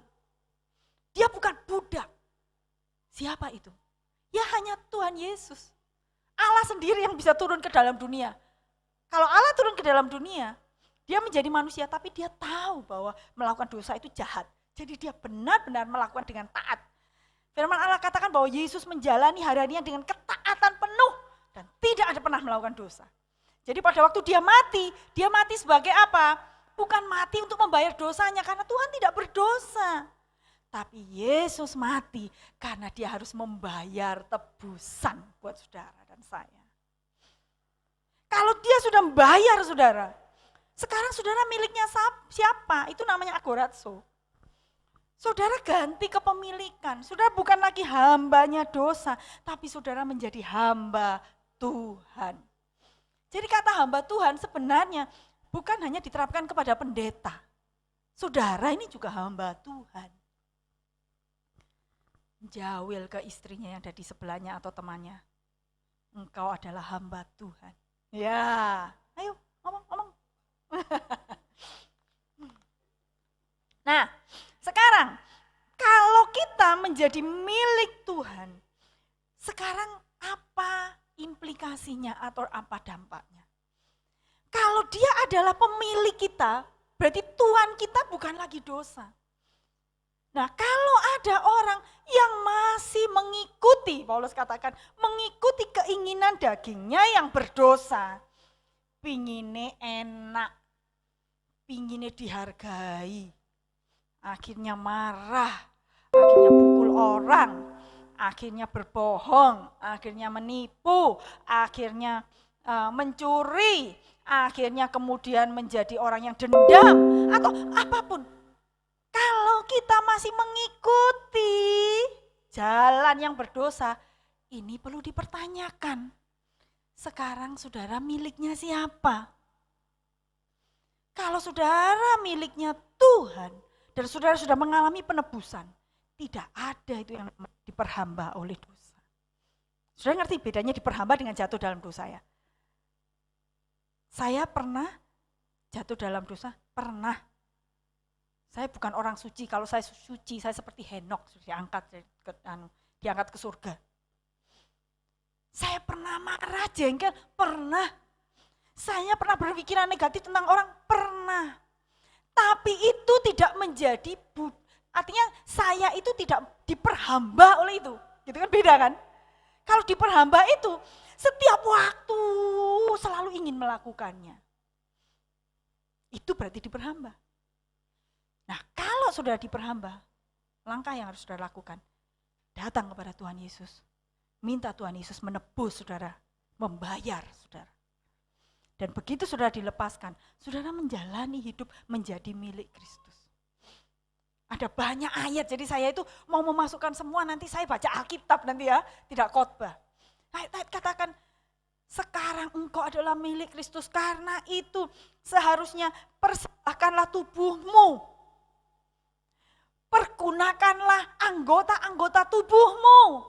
Dia bukan budak. Siapa itu? Ya hanya Tuhan Yesus. Allah sendiri yang bisa turun ke dalam dunia. Kalau Allah turun ke dalam dunia, dia menjadi manusia tapi dia tahu bahwa melakukan dosa itu jahat. Jadi dia benar-benar melakukan dengan taat. Firman Allah katakan bahwa Yesus menjalani hariannya dengan ketaatan penuh dan tidak ada pernah melakukan dosa. Jadi pada waktu dia mati sebagai apa? Bukan mati untuk membayar dosanya karena Tuhan tidak berdosa. Tapi Yesus mati karena dia harus membayar tebusan buat saudara dan saya. Kalau dia sudah membayar saudara, sekarang saudara miliknya siapa? Itu namanya agorazo. Saudara ganti kepemilikan, saudara bukan lagi hambanya dosa, tapi saudara menjadi hamba Tuhan. Jadi kata hamba Tuhan sebenarnya bukan hanya diterapkan kepada pendeta. Saudara ini juga hamba Tuhan. jawil ke istrinya yang ada di sebelahnya atau temannya. Engkau adalah hamba Tuhan. Ya, ayo ngomong. Nah, sekarang kalau kita menjadi milik Tuhan, sekarang apa implikasinya atau apa dampaknya? Kalau dia adalah pemilik kita, berarti Tuhan kita bukan lagi dosa. Nah, kalau ada orang yang masih mengikuti, Paulus katakan, mengikuti keinginan dagingnya yang berdosa, pingine enak, pingine dihargai, akhirnya marah, akhirnya pukul orang, akhirnya berbohong, akhirnya menipu, akhirnya mencuri, akhirnya kemudian menjadi orang yang dendam, atau apapun. Kalau kita masih mengikuti jalan yang berdosa, ini perlu dipertanyakan. Sekarang saudara miliknya siapa? Kalau saudara miliknya Tuhan, dan saudara sudah mengalami penebusan, tidak ada itu yang diperhamba oleh dosa. Saudara ngerti bedanya diperhamba dengan jatuh dalam dosa ya? Saya pernah jatuh dalam dosa, pernah. Saya bukan orang suci, kalau saya suci, saya seperti Henok, diangkat ke surga. Saya pernah marah, jengkel, pernah. Saya pernah berpikiran negatif tentang orang, pernah. Tapi itu tidak menjadi, artinya saya itu tidak diperhamba oleh itu. Gitu kan beda kan? Kalau diperhamba itu, setiap waktu selalu ingin melakukannya. Itu berarti diperhamba. Nah, kalau sudah diperhamba, langkah yang harus saudara lakukan, datang kepada Tuhan Yesus. Minta Tuhan Yesus menebus saudara, membayar saudara. Dan begitu saudara dilepaskan, saudara menjalani hidup menjadi milik Kristus. Ada banyak ayat, jadi saya itu mau memasukkan semua, nanti saya baca Alkitab nanti ya, tidak khotbah. Ayat-ayat katakan, sekarang engkau adalah milik Kristus, karena itu seharusnya persembahkanlah tubuhmu. Pergunakanlah anggota-anggota tubuhmu.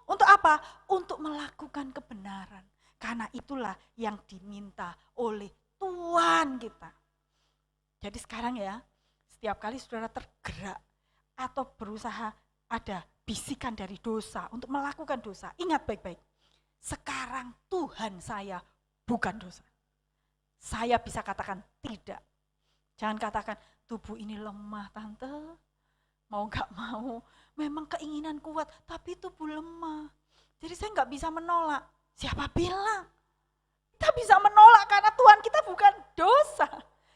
Untuk apa? Untuk melakukan kebenaran. Karena itulah yang diminta oleh Tuhan kita. Jadi sekarang ya, setiap kali saudara tergerak atau berusaha ada bisikan dari dosa untuk melakukan dosa, ingat baik-baik. Sekarang Tuhan saya bukan dosa. Saya bisa katakan tidak. Jangan katakan tubuh ini lemah tante. Mau gak mau, memang keinginan kuat, tapi tubuh lemah. Jadi saya gak bisa menolak. Siapa bilang? Kita bisa menolak karena Tuhan kita bukan dosa.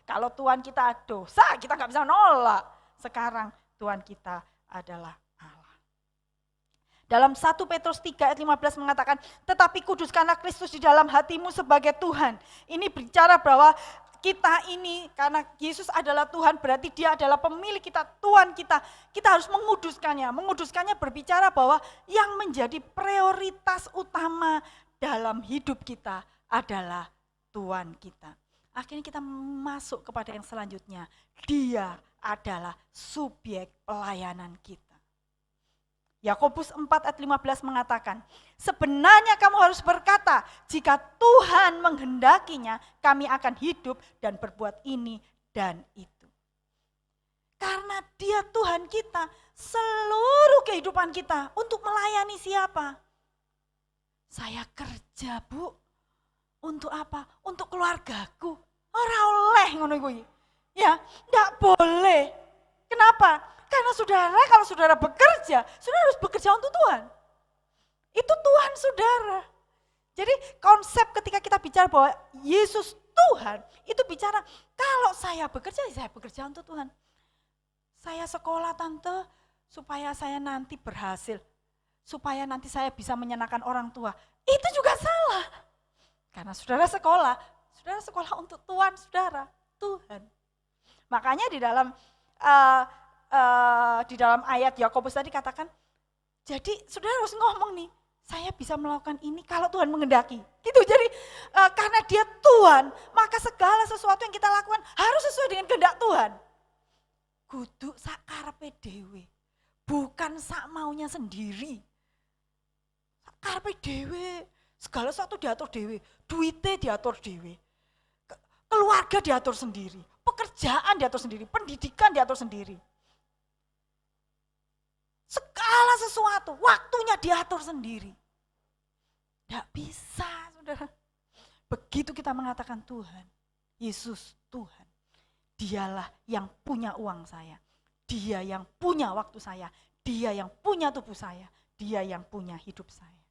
Kalau Tuhan kita dosa, kita gak bisa menolak. Sekarang Tuhan kita adalah Allah. Dalam 1 Petrus 3 ayat 15 mengatakan, tetapi kuduskanlah Kristus di dalam hatimu sebagai Tuhan. Ini bicara bahwa kita ini, karena Yesus adalah Tuhan, berarti dia adalah pemilik kita, Tuhan kita. Kita harus menguduskannya. Menguduskannya berbicara bahwa yang menjadi prioritas utama dalam hidup kita adalah Tuhan kita. Akhirnya kita masuk kepada yang selanjutnya. Dia adalah subjek pelayanan kita. Yakobus 4 ayat 15 mengatakan, sebenarnya kamu harus berkata, jika Tuhan menghendakinya, kami akan hidup dan berbuat ini dan itu. Karena dia Tuhan kita, seluruh kehidupan kita untuk melayani siapa? Saya kerja Bu, untuk apa? Untuk keluargaku. Ora oleh ngono kuwi. Ya, enggak boleh. Kenapa? Karena saudara, kalau saudara bekerja, saudara harus bekerja untuk Tuhan. Itu Tuhan saudara. Jadi konsep ketika kita bicara bahwa Yesus Tuhan, itu bicara kalau saya bekerja, saya bekerja untuk Tuhan. Saya sekolah tante, supaya saya nanti berhasil. Supaya nanti saya bisa menyenangkan orang tua. Itu juga salah. Karena saudara sekolah untuk Tuhan saudara, Tuhan. Makanya di dalam ayat Yakobus tadi katakan, jadi saudara harus ngomong nih, saya bisa melakukan ini kalau Tuhan menghendaki. Gitu, jadi karena dia Tuhan, maka segala sesuatu yang kita lakukan harus sesuai dengan kehendak Tuhan. Kudu sakarepe dhewe, bukan sak maunya sendiri. Karepe dhewe, segala sesuatu diatur dhewe, duitnya diatur dhewe. Keluarga diatur sendiri, pekerjaan diatur sendiri, pendidikan diatur sendiri. Segala sesuatu, waktunya diatur sendiri. Tidak bisa, saudara. Begitu kita mengatakan Tuhan, Yesus Tuhan, dialah yang punya uang saya, dia yang punya waktu saya, dia yang punya tubuh saya, dia yang punya hidup saya.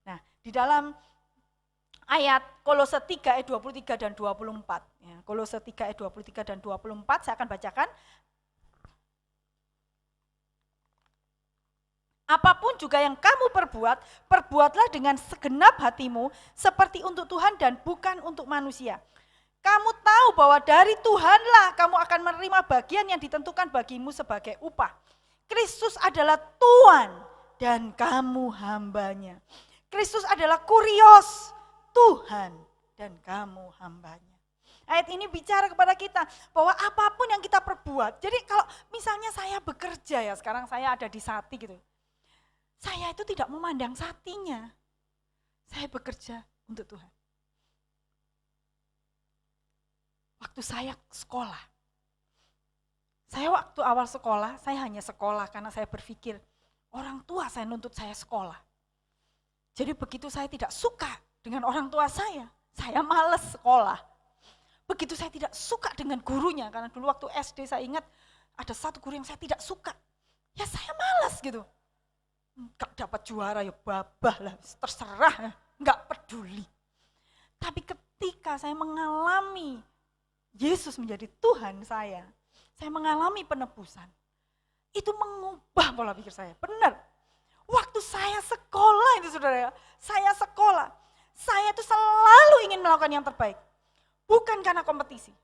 Nah, di dalam ayat Kolose 3 ayat 23 dan 24, ya, Kolose 3 ayat 23 dan 24 saya akan bacakan. Apapun juga yang kamu perbuat, perbuatlah dengan segenap hatimu seperti untuk Tuhan dan bukan untuk manusia. Kamu tahu bahwa dari Tuhanlah kamu akan menerima bagian yang ditentukan bagimu sebagai upah. Kristus adalah Tuhan dan kamu hambanya. Kristus adalah kurios, Tuhan dan kamu hambanya. Ayat ini bicara kepada kita bahwa apapun yang kita perbuat. Jadi kalau misalnya saya bekerja ya, sekarang saya ada di Sati gitu. Saya itu tidak memandang Satinya. Saya bekerja untuk Tuhan. Waktu saya sekolah. Saya waktu awal sekolah, saya hanya sekolah karena saya berpikir orang tua saya nuntut saya sekolah. Jadi begitu saya tidak suka dengan orang tua saya malas sekolah. Begitu saya tidak suka dengan gurunya, karena dulu waktu SD saya ingat ada satu guru yang saya tidak suka. Ya saya malas gitu. Enggak dapat juara ya babah lah, terserah, enggak peduli. Tapi ketika saya mengalami Yesus menjadi Tuhan saya mengalami penebusan. Itu mengubah pola pikir saya, benar. Waktu saya sekolah itu saudara ya, saya itu selalu ingin melakukan yang terbaik. Bukan karena kompetisi.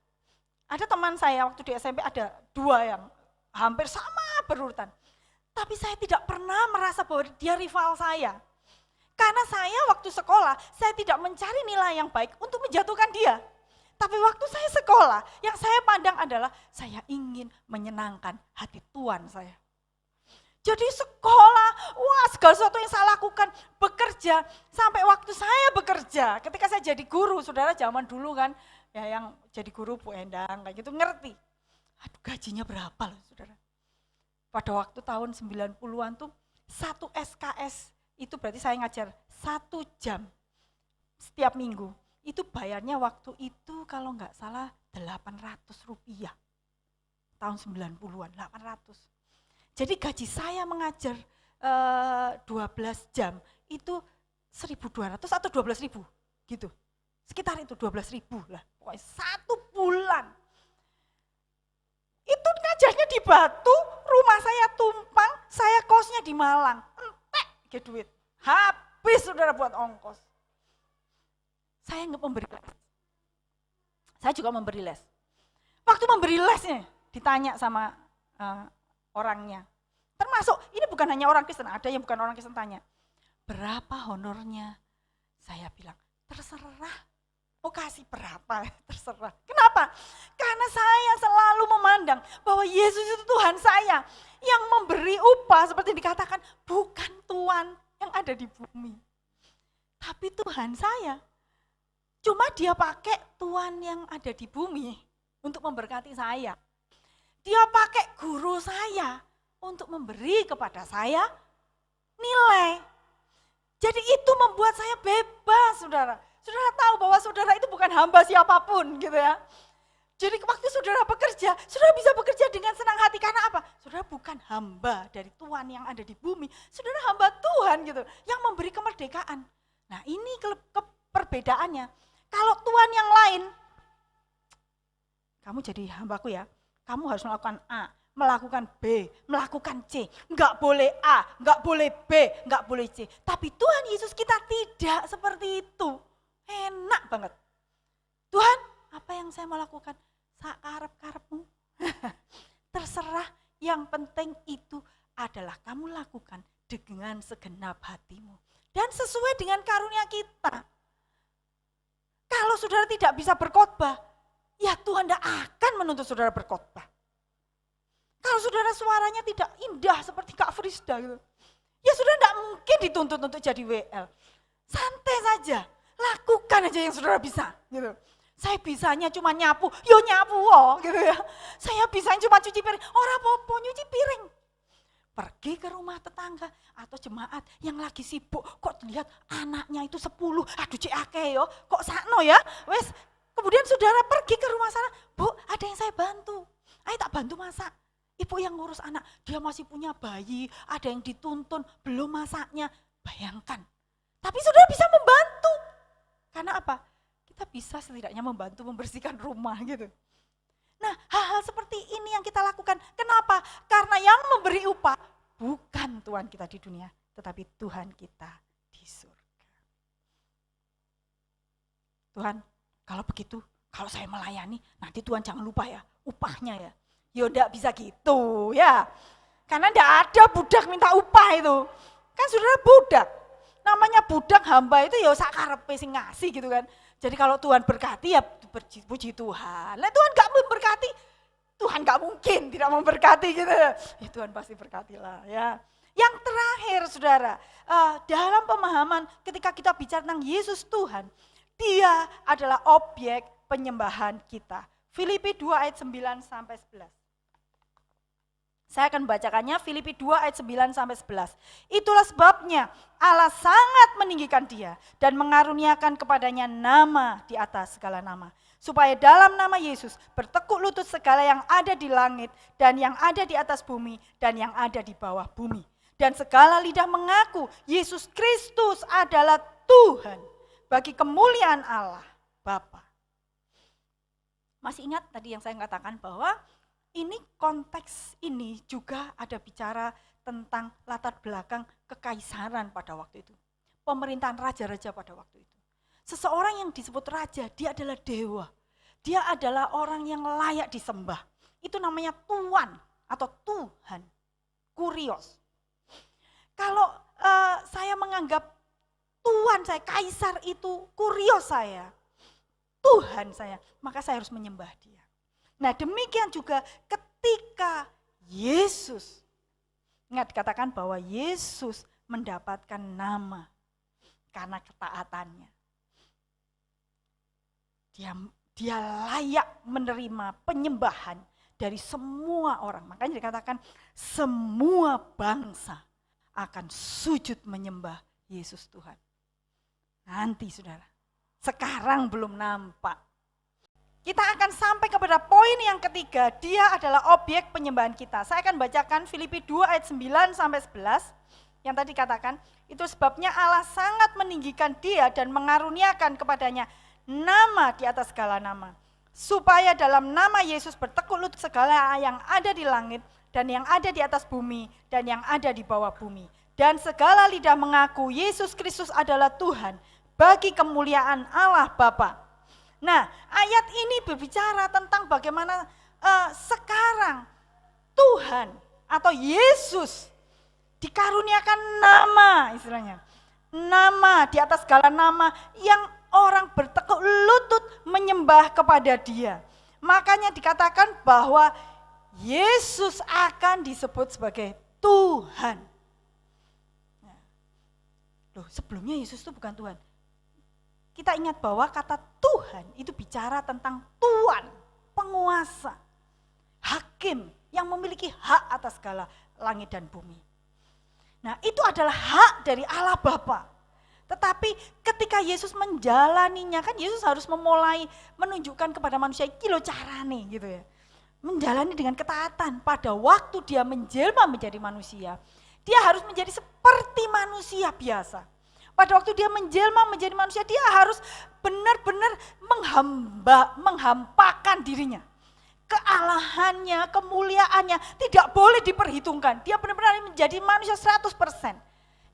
Ada teman saya waktu di SMP ada 2 yang hampir sama berurutan. Tapi saya tidak pernah merasa bahwa dia rival saya. Karena saya waktu sekolah, saya tidak mencari nilai yang baik untuk menjatuhkan dia. Tapi waktu saya sekolah, yang saya pandang adalah saya ingin menyenangkan hati Tuhan saya. Jadi sekolah, wah segala sesuatu yang saya lakukan, bekerja, sampai waktu saya bekerja, ketika saya jadi guru, saudara zaman dulu kan, ya yang jadi guru Bu Endang, kayak gitu ngerti. Aduh gajinya berapa loh saudara. Pada waktu tahun 90-an tuh 1 SKS itu berarti saya ngajar 1 jam setiap minggu. Itu bayarnya waktu itu kalau nggak salah 800 rupiah. Tahun 90-an 800. Jadi gaji saya mengajar 12 jam itu 1.200 atau 12.000 gitu. Sekitar itu 12.000 lah. Pokoknya 1 bulan. Itu ngajarnya di Batu, rumah saya tumpang, saya kosnya di Malang. Entek ke duit, habis saudara buat ongkos. Saya nggak memberi les. Saya juga memberi les. Waktu memberi lesnya ditanya sama orangnya. Termasuk ini bukan hanya orang Kristen, ada yang bukan orang Kristen tanya. Berapa honornya? Saya bilang, terserah. Oh kasih berapa, terserah. Kenapa? Karena saya selalu memandang bahwa Yesus itu Tuhan saya. Yang memberi upah seperti dikatakan, bukan Tuhan yang ada di bumi. Tapi Tuhan saya. Cuma dia pakai Tuhan yang ada di bumi untuk memberkati saya. Dia pakai guru saya untuk memberi kepada saya nilai. Jadi itu membuat saya bebas saudara. Saudara tahu bahwa saudara itu bukan hamba siapapun gitu ya. Jadi waktu saudara bekerja, saudara bisa bekerja dengan senang hati karena apa? Saudara bukan hamba dari Tuhan yang ada di bumi, saudara hamba Tuhan gitu, yang memberi kemerdekaan. Nah ini perbedaannya. Kalau Tuhan yang lain, kamu jadi hambaku ya, kamu harus melakukan A, melakukan B, melakukan C. Enggak boleh A, enggak boleh B, enggak boleh C. Tapi Tuhan Yesus kita tidak seperti itu. Enak banget. Tuhan, apa yang saya mau lakukan? Sakarep-karepmu. Terserah, yang penting itu adalah kamu lakukan dengan segenap hatimu. Dan sesuai dengan karunia kita. Kalau saudara tidak bisa berkhotbah, ya Tuhan tidak akan menuntut saudara berkhotbah. Kalau saudara suaranya tidak indah seperti Kak Frisda gitu, ya saudara tidak mungkin dituntut untuk jadi WL. Santai saja, lakukan aja yang saudara bisa gitu. Saya bisanya cuma nyapu, yo nyapu gitu ya. Saya bisanya cuma cuci piring, ora apa-apa nyuci piring. Pergi ke rumah tetangga atau jemaat yang lagi sibuk, kok lihat anaknya itu 10, aduh cek akeh yo, kok sakno ya, wes. Kemudian saudara pergi ke rumah sana, Bu ada yang saya bantu, ayo tak bantu masak. Ibu yang ngurus anak, dia masih punya bayi, ada yang dituntun, belum masaknya, bayangkan. Tapi saudara bisa membantu, karena apa? Kita bisa setidaknya membantu membersihkan rumah gitu. Nah, hal-hal seperti ini yang kita lakukan. Kenapa? Karena yang memberi upah bukan Tuhan kita di dunia, tetapi Tuhan kita di surga. Tuhan, kalau begitu, kalau saya melayani, nanti Tuhan jangan lupa ya, upahnya ya. Ya enggak bisa gitu ya. Karena enggak ada budak minta upah itu. Kan saudara budak. Namanya budak hamba itu ya sakarepe sing ngasih gitu kan. Jadi kalau Tuhan berkati ya puji Tuhan. Lah Tuhan gak memberkati, Tuhan gak mungkin tidak memberkati gitu. Ya Tuhan pasti berkatilah ya. Yang terakhir saudara, dalam pemahaman ketika kita bicara tentang Yesus Tuhan, Dia adalah objek penyembahan kita. Filipi 2 ayat 9 sampai 11. Saya akan membacakannya, Filipi 2 ayat 9 sampai 11. Itulah sebabnya Allah sangat meninggikan Dia dan mengaruniakan kepadanya nama di atas segala nama. Supaya dalam nama Yesus bertekuk lutut segala yang ada di langit dan yang ada di atas bumi dan yang ada di bawah bumi. Dan segala lidah mengaku Yesus Kristus adalah Tuhan bagi kemuliaan Allah Bapa. Masih ingat tadi yang saya katakan bahwa ini konteks ini juga ada bicara tentang latar belakang kekaisaran pada waktu itu. Pemerintahan raja-raja pada waktu itu. Seseorang yang disebut raja, dia adalah dewa. Dia adalah orang yang layak disembah. Itu namanya tuan atau Tuhan. Kurios. Kalau saya menganggap tuan saya, kaisar itu kurios saya, Tuhan saya, maka saya harus menyembah Dia. Nah demikian juga ketika Yesus, ingat dikatakan bahwa Yesus mendapatkan nama karena ketaatannya. Dia layak menerima penyembahan dari semua orang. Makanya dikatakan semua bangsa akan sujud menyembah Yesus Tuhan. Nanti saudara, sekarang belum nampak. Kita akan sampai kepada poin yang ketiga, Dia adalah objek penyembahan kita. Saya akan bacakan Filipi 2 ayat 9 sampai 11 yang tadi katakan, itu sebabnya Allah sangat meninggikan Dia dan mengaruniakan kepadanya nama di atas segala nama. Supaya dalam nama Yesus bertekuk lutut segala yang ada di langit dan yang ada di atas bumi dan yang ada di bawah bumi. Dan segala lidah mengaku Yesus Kristus adalah Tuhan bagi kemuliaan Allah Bapa. Nah, ayat ini berbicara tentang bagaimana sekarang Tuhan atau Yesus dikaruniakan nama istilahnya. Nama di atas segala nama yang orang bertekuk lutut menyembah kepada Dia. Makanya dikatakan bahwa Yesus akan disebut sebagai Tuhan. Loh, sebelumnya Yesus itu bukan Tuhan. Kita ingat bahwa kata Tuhan itu bicara tentang tuan, penguasa, hakim yang memiliki hak atas segala langit dan bumi. Nah itu adalah hak dari Allah Bapa. Tetapi ketika Yesus menjalaninya, kan Yesus harus memulai menunjukkan kepada manusia kilo carane gitu ya. Menjalani dengan ketaatan pada waktu Dia menjelma menjadi manusia. Dia harus menjadi seperti manusia biasa. Pada waktu Dia menjelma menjadi manusia, Dia harus benar-benar menghampakan dirinya. Kealahannya, kemuliaannya tidak boleh diperhitungkan. Dia benar-benar menjadi manusia 100%.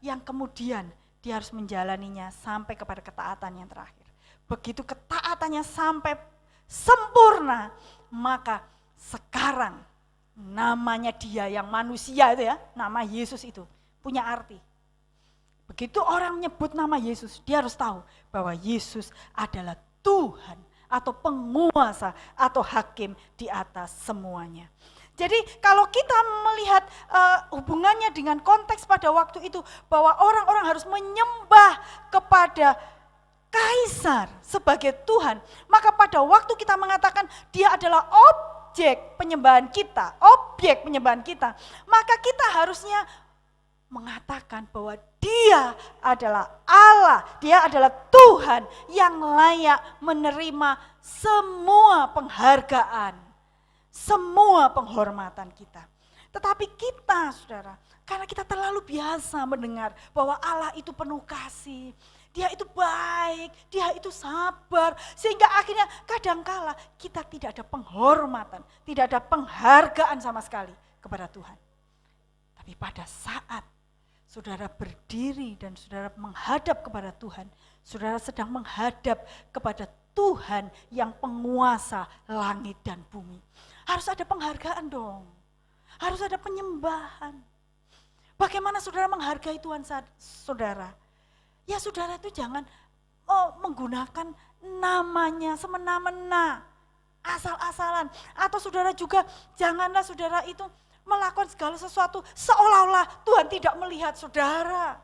Yang kemudian Dia harus menjalaninya sampai kepada ketaatan yang terakhir. Begitu ketaatannya sampai sempurna, maka sekarang namanya Dia yang manusia itu ya, nama Yesus itu punya arti. Begitu orang menyebut nama Yesus, dia harus tahu bahwa Yesus adalah Tuhan atau penguasa atau hakim di atas semuanya. Jadi kalau kita melihat hubungannya dengan konteks pada waktu itu, bahwa orang-orang harus menyembah kepada Kaisar sebagai Tuhan, maka pada waktu kita mengatakan dia adalah objek penyembahan kita, maka kita harusnya mengatakan bahwa dia adalah Allah, dia adalah Tuhan yang layak menerima semua penghargaan, semua penghormatan kita. Tetapi kita, saudara, karena kita terlalu biasa mendengar bahwa Allah itu penuh kasih, dia itu baik, dia itu sabar, sehingga akhirnya kadangkala kita tidak ada penghormatan, tidak ada penghargaan sama sekali kepada Tuhan. Tapi pada saat saudara berdiri dan saudara menghadap kepada Tuhan, saudara sedang menghadap kepada Tuhan yang penguasa langit dan bumi. Harus ada penghargaan dong, harus ada penyembahan. Bagaimana saudara menghargai Tuhan saudara? Ya saudara itu jangan menggunakan namanya semena-mena, asal-asalan. Atau saudara juga janganlah saudara itu melakukan segala sesuatu seolah-olah Tuhan tidak melihat saudara.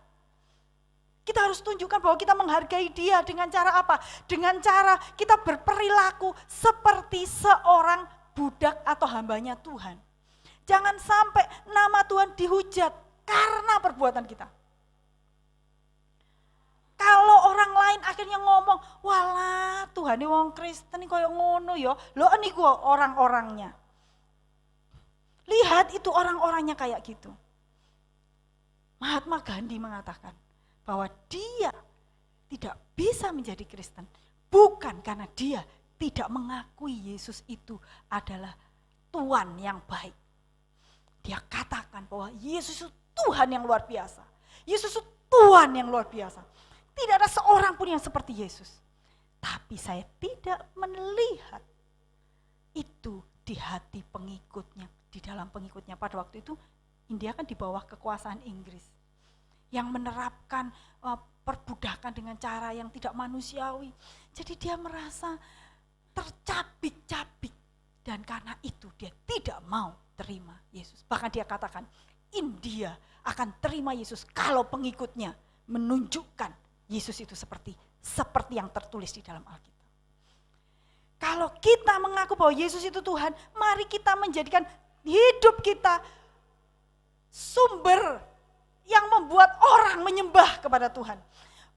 Kita harus tunjukkan bahwa kita menghargai dia dengan cara apa? Dengan cara kita berperilaku seperti seorang budak atau hambanya Tuhan. Jangan sampai nama Tuhan dihujat karena perbuatan kita. Kalau orang lain akhirnya ngomong, walah Tuhan ini wong Kristen ini kaya ngono ya, lho niku orang-orangnya. Lihat itu orang-orangnya kayak gitu. Mahatma Gandhi mengatakan bahwa dia tidak bisa menjadi Kristen bukan karena dia tidak mengakui Yesus itu adalah Tuhan yang baik. Dia katakan bahwa Yesus itu Tuhan yang luar biasa. Yesus itu Tuhan yang luar biasa. Tidak ada seorang pun yang seperti Yesus. Tapi saya tidak melihat itu di hati pengikutnya, di dalam pengikutnya. Pada waktu itu India kan di bawah kekuasaan Inggris. Yang menerapkan perbudakan dengan cara yang tidak manusiawi. Jadi dia merasa tercabik-cabik. Dan karena itu dia tidak mau terima Yesus. Bahkan dia katakan India akan terima Yesus kalau pengikutnya menunjukkan Yesus itu seperti yang tertulis di dalam Alkitab. Kalau kita mengaku bahwa Yesus itu Tuhan, mari kita menjadikan hidup kita sumber yang membuat orang menyembah kepada Tuhan.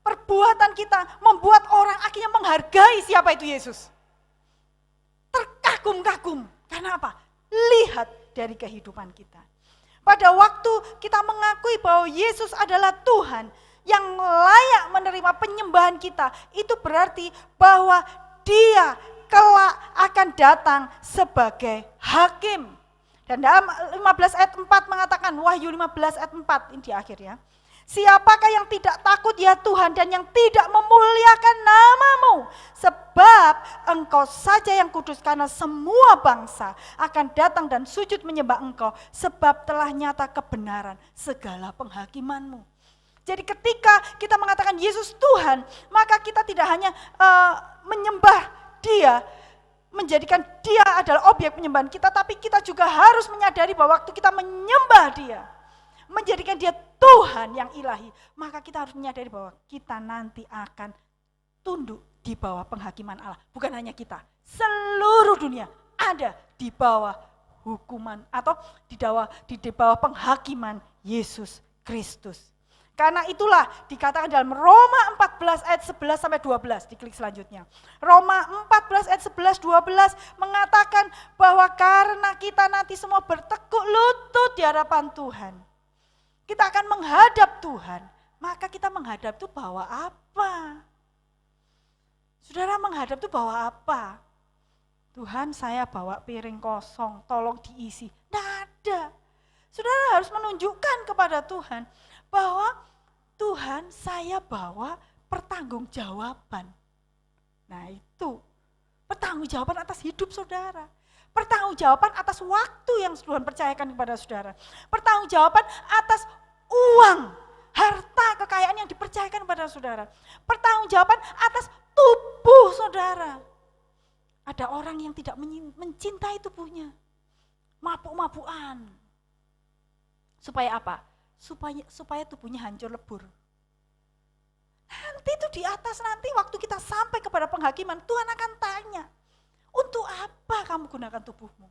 Perbuatan kita membuat orang akhirnya menghargai siapa itu Yesus. Terkagum-kagum. Karena apa? Lihat dari kehidupan kita. Pada waktu kita mengakui bahwa Yesus adalah Tuhan yang layak menerima penyembahan kita, itu berarti bahwa dia kelak akan datang sebagai hakim. Dan dalam 15 ayat 4 mengatakan, Wahyu 15 ayat 4, ini di akhir ya. Siapakah yang tidak takut ya Tuhan dan yang tidak memuliakan namamu? Sebab engkau saja yang kudus, karena semua bangsa akan datang dan sujud menyembah engkau. Sebab telah nyata kebenaran segala penghakimanmu. Jadi ketika kita mengatakan Yesus Tuhan, maka kita tidak hanya menyembah dia, menjadikan dia adalah objek penyembahan kita, tapi kita juga harus menyadari bahwa waktu kita menyembah dia, menjadikan dia Tuhan yang ilahi, maka kita harus menyadari bahwa kita nanti akan tunduk di bawah penghakiman Allah. Bukan hanya kita, seluruh dunia ada di bawah hukuman atau di bawah penghakiman Yesus Kristus. Karena itulah dikatakan dalam Roma 14 ayat 11 sampai 12, diklik selanjutnya. Roma 14 ayat 11 12 mengatakan bahwa karena kita nanti semua bertekuk lutut di hadapan Tuhan, kita akan menghadap Tuhan. Maka kita menghadap itu bawa apa? Saudara menghadap itu bawa apa? Tuhan, saya bawa piring kosong, tolong diisi. Tidak ada. Saudara harus menunjukkan kepada Tuhan bahwa Tuhan, saya bawa pertanggungjawaban. Nah itu, pertanggungjawaban atas hidup saudara. Pertanggungjawaban atas waktu yang Tuhan percayakan kepada saudara. Pertanggungjawaban atas uang, harta, kekayaan yang dipercayakan kepada saudara. Pertanggungjawaban atas tubuh saudara. Ada orang yang tidak mencintai tubuhnya. mabuk-mabukan. Supaya apa? Supaya tubuhnya hancur lebur. Nanti itu di atas, nanti waktu kita sampai kepada penghakiman, Tuhan akan tanya, untuk apa kamu gunakan tubuhmu?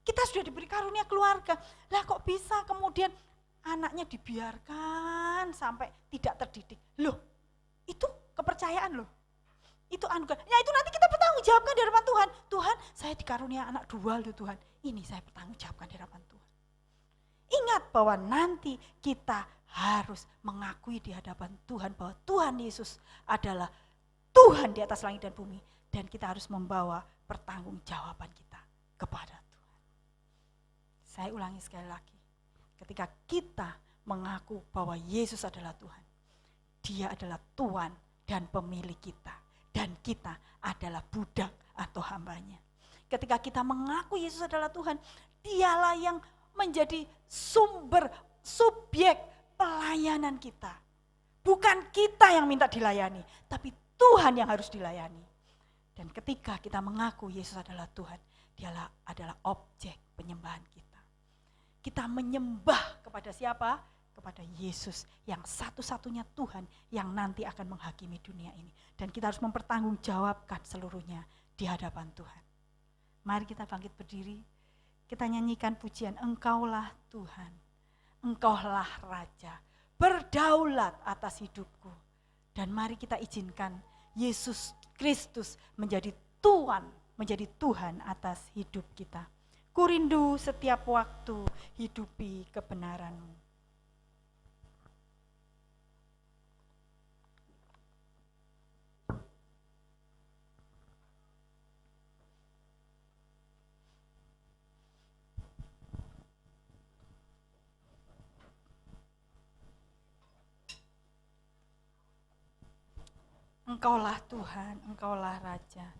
Kita sudah diberi karunia keluarga, lah kok bisa kemudian anaknya dibiarkan sampai tidak terdidik? Loh, itu kepercayaan loh. Itu anugerah. Ya itu nanti kita bertanggung jawabkan di hadapan Tuhan. Tuhan, saya dikarunia anak 2 loh Tuhan. Ini saya bertanggung jawabkan di hadapan Tuhan. Ingat bahwa nanti kita harus mengakui di hadapan Tuhan bahwa Tuhan Yesus adalah Tuhan di atas langit dan bumi. Dan kita harus membawa pertanggungjawaban kita kepada Tuhan. Saya ulangi sekali lagi. Ketika kita mengaku bahwa Yesus adalah Tuhan, Dia adalah Tuhan dan pemilik kita. Dan kita adalah budak atau hambanya. Ketika kita mengaku Yesus adalah Tuhan, Dialah yang menjadi sumber, subjek pelayanan kita. Bukan kita yang minta dilayani, tapi Tuhan yang harus dilayani. Dan ketika kita mengaku Yesus adalah Tuhan, Dialah adalah objek penyembahan kita. Kita menyembah kepada siapa? Kepada Yesus yang satu-satunya Tuhan yang nanti akan menghakimi dunia ini. Dan kita harus mempertanggungjawabkan seluruhnya di hadapan Tuhan. Mari kita bangkit berdiri, kita nyanyikan pujian, Engkaulah Tuhan, Engkaulah Raja, berdaulat atas hidupku. Dan mari kita izinkan Yesus Kristus menjadi Tuhan atas hidup kita. Ku rindu setiap waktu hidupi kebenaran-Mu. Engkaulah Tuhan, Engkaulah Raja.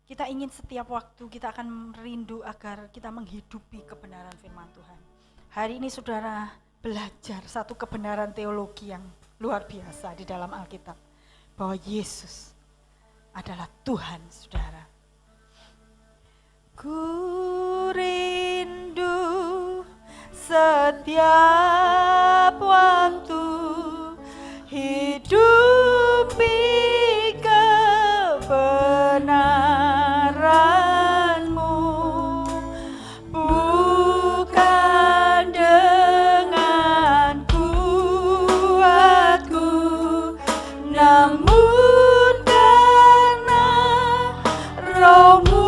Kita ingin setiap waktu kita akan merindu agar kita menghidupi kebenaran firman Tuhan. Hari ini saudara belajar satu kebenaran teologi yang luar biasa di dalam Alkitab. Bahwa Yesus adalah Tuhan, saudara. Ku rindu setiap waktu hidupi kebenaran-Mu, bukan dengan kuatku, namun karena Roh-Mu.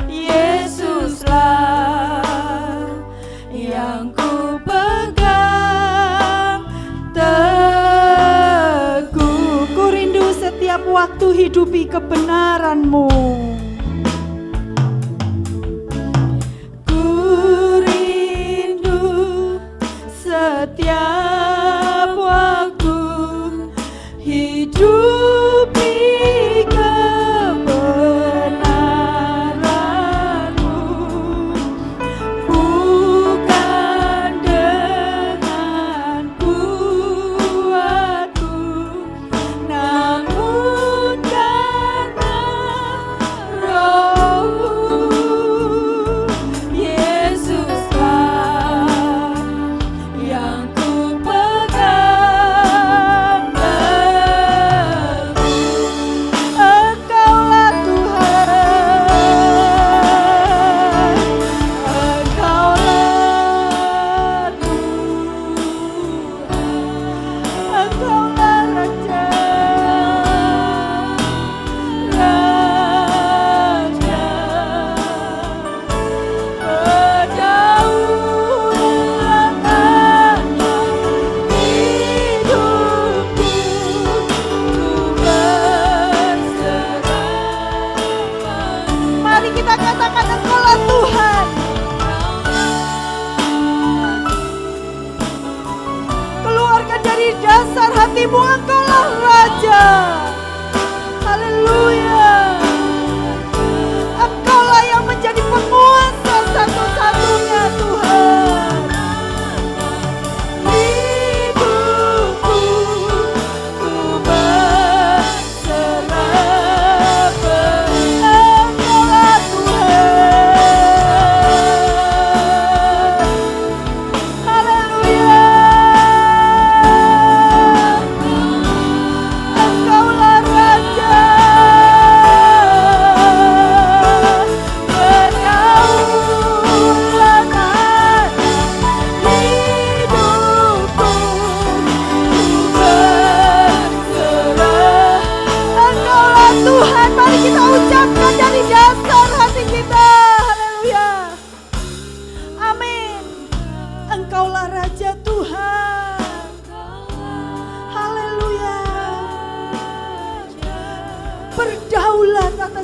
Yesuslah yang ku pegang teguh. Ku rindu setiap waktu hidupi kebenaran-Mu. Ku rindu setiap waktu hidupi kebenaran-Mu, bukan dengan kuatku, namun karena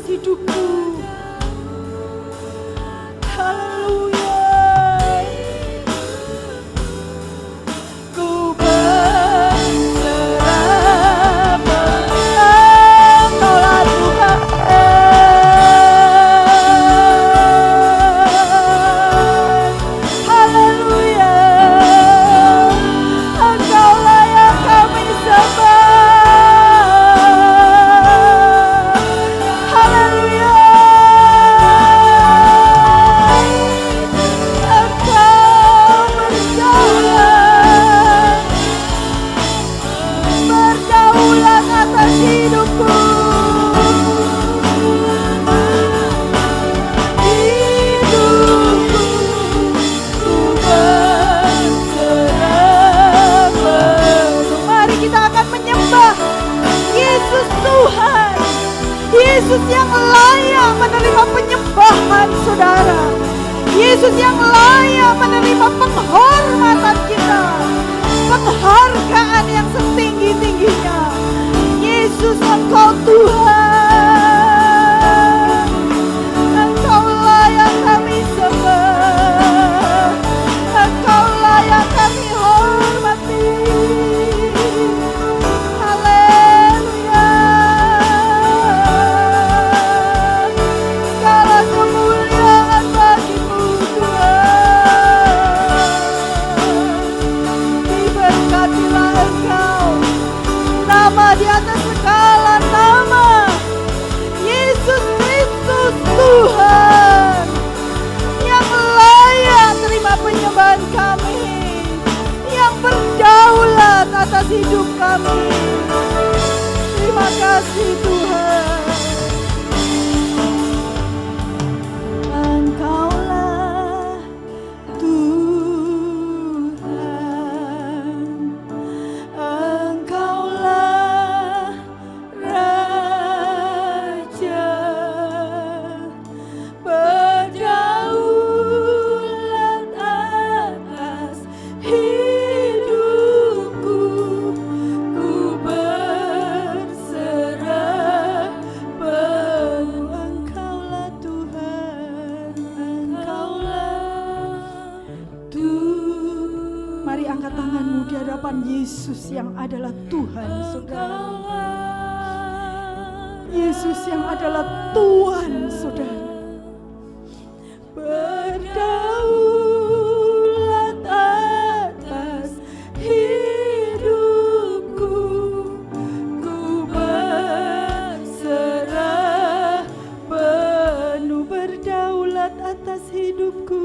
hidupku. Haleluya. Ku berserah Engkaulah Tuhan. Haleluya. Engkaulah yang kami sembah. Haleluya. Engkau berdaulat atas hidupku. Hidupku ku berserah penuh. Mari kita akan menyembah Yesus Tuhan. Yesus yang layak menerima penyembahan saudara. Yesus yang layak menerima penghormatan kita, penghargaan yang setinggi-tingginya. Yesus, Engkau Tuhan. Engkaulah yang kami sembah. Engkaulah yang kami hormati. Haleluya. Segala kemuliaan bagi-Mu Tuhan. Diberkatilah Engkau, nama di atas segala nama, Yesus Kristus Tuhan, yang layak terima penyembahan kami, yang berdaulat atas hidup kami. Terima kasih Tuhan. Engkaulah Tuhan, Engkaulah Raja, berdaulat atas hidupku. Ku berserah penuh. Engkaulah Tuhan, Engkaulah Tuhan. Mari angkat tanganmu di hadapan Yesus yang adalah Tuhan, saudara. Yesus yang adalah Tuhan, saudara. Berdaulat atas hidupku. Ku berserah penuh. Berdaulat atas hidupku.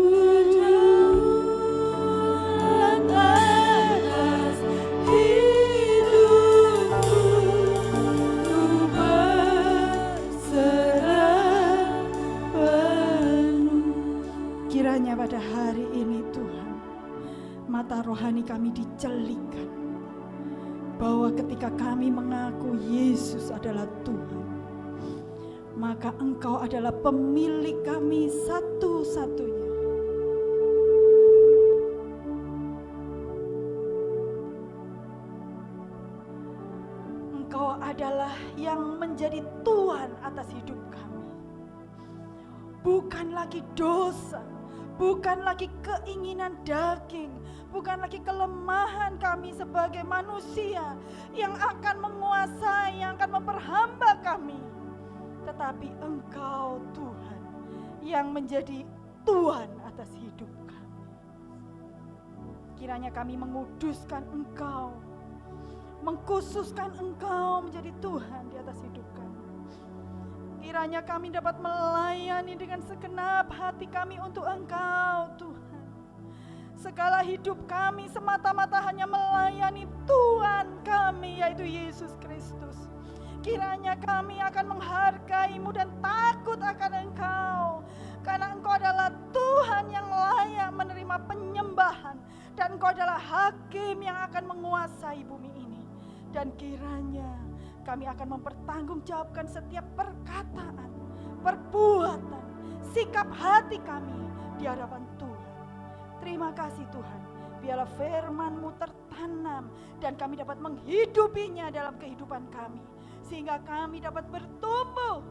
Berdaulat atas hidupku. Ku berserah penuh. Kiranya pada hari ini Tuhan, mata rohani kami dicelikkan, bahwa ketika kami mengaku Yesus adalah Tuhan, maka Engkau adalah pemilik kami satu-satunya. Engkau adalah yang menjadi Tuhan atas hidup kami. Bukan lagi dosa, bukan lagi keinginan daging, bukan lagi kelemahan kami sebagai manusia yang akan menguasai, yang akan memperhamba kami. Tetapi Engkau Tuhan yang menjadi Tuhan atas hidup kami. Kiranya kami menguduskan Engkau, mengkhususkan Engkau menjadi Tuhan di atas hidup kami. Kiranya kami dapat melayani dengan segenap hati kami untuk Engkau Tuhan. Segala hidup kami semata-mata hanya melayani Tuhan kami, yaitu Yesus Kristus. Kiranya kami akan menghargai-Mu dan takut akan Engkau, karena Engkau adalah Tuhan yang layak menerima penyembahan, dan Engkau adalah hakim yang akan menguasai bumi ini. Dan kiranya kami akan mempertanggungjawabkan setiap perkataan, perbuatan, sikap hati kami di hadapan Tuhan. Terima kasih Tuhan, biarlah firman-Mu tertanam dan kami dapat menghidupinya dalam kehidupan kami, sehingga kami dapat bertumbuh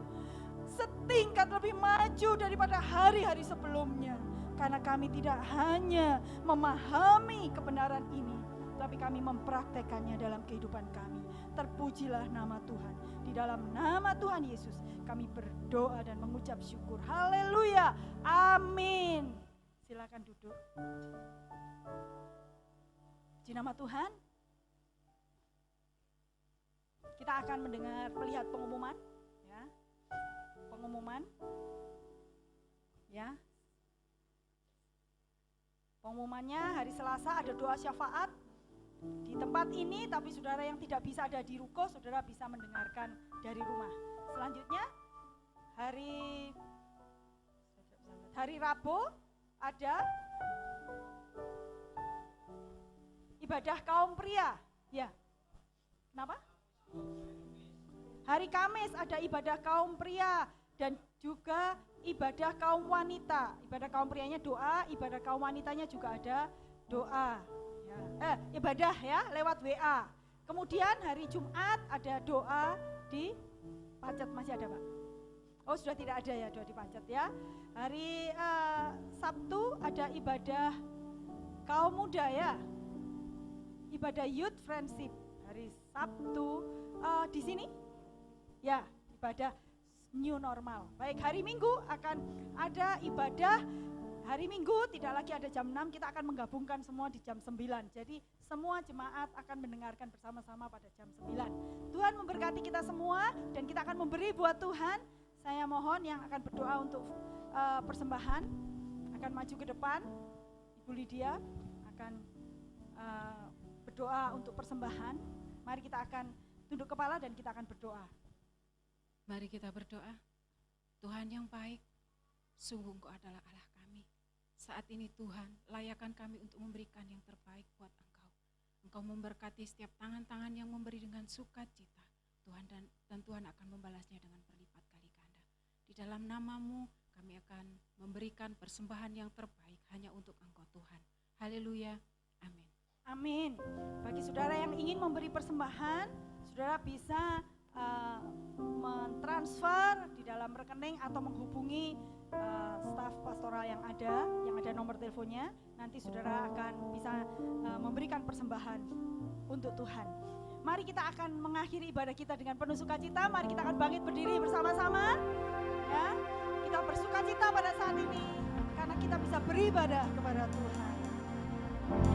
setingkat lebih maju daripada hari-hari sebelumnya. Karena kami tidak hanya memahami kebenaran ini, tapi kami mempraktekannya dalam kehidupan kami. Terpujilah nama Tuhan. Di dalam nama Tuhan Yesus kami berdoa dan mengucap syukur. Haleluya. Amin. Silakan duduk. Puji nama Tuhan. Kita akan melihat pengumuman, ya. Pengumuman. Ya. Pengumumannya hari Selasa ada doa syafaat di tempat ini, tapi saudara yang tidak bisa ada di ruko, saudara bisa mendengarkan dari rumah. Selanjutnya hari Rabu ada ibadah kaum pria. Ya. Kenapa? Hari Kamis ada ibadah kaum pria dan juga ibadah kaum wanita. Ibadah kaum prianya doa, ibadah kaum wanitanya juga ada doa. Ya. Ibadah ya lewat WA. Kemudian hari Jumat ada doa di Pacet, masih ada Pak? Oh sudah tidak ada ya doa di Pacet ya. Hari Sabtu ada ibadah kaum muda ya. Ibadah Youth Friendship hari Sabtu di sini. Ya, ibadah new normal. Baik, hari Minggu akan ada ibadah. Hari Minggu tidak lagi ada jam 6, kita akan menggabungkan semua di jam 9. Jadi semua jemaat akan mendengarkan bersama-sama pada jam 9. Tuhan memberkati kita semua dan kita akan memberi buat Tuhan. Saya mohon yang akan berdoa untuk persembahan akan maju ke depan. Ibu Lydia akan berdoa untuk persembahan. Mari kita akan tunduk kepala dan kita akan berdoa. Mari kita berdoa. Tuhan yang baik, sungguh Engkau adalah Allah kami. Saat ini Tuhan, layakkan kami untuk memberikan yang terbaik buat Engkau. Engkau memberkati setiap tangan-tangan yang memberi dengan sukacita. Tuhan dan Tuhan akan membalasnya dengan berlipat kali ganda. Di dalam nama-Mu kami akan memberikan persembahan yang terbaik hanya untuk Engkau Tuhan. Haleluya. Amin. Amin. Bagi saudara yang ingin memberi persembahan, saudara bisa mentransfer di dalam rekening atau menghubungi staf pastoral yang ada nomor teleponnya. Nanti saudara akan bisa memberikan persembahan untuk Tuhan. Mari kita akan mengakhiri ibadah kita dengan penuh sukacita. Mari kita akan bangkit berdiri bersama-sama. Ya, kita bersukacita pada saat ini karena kita bisa beribadah kepada Tuhan. Aku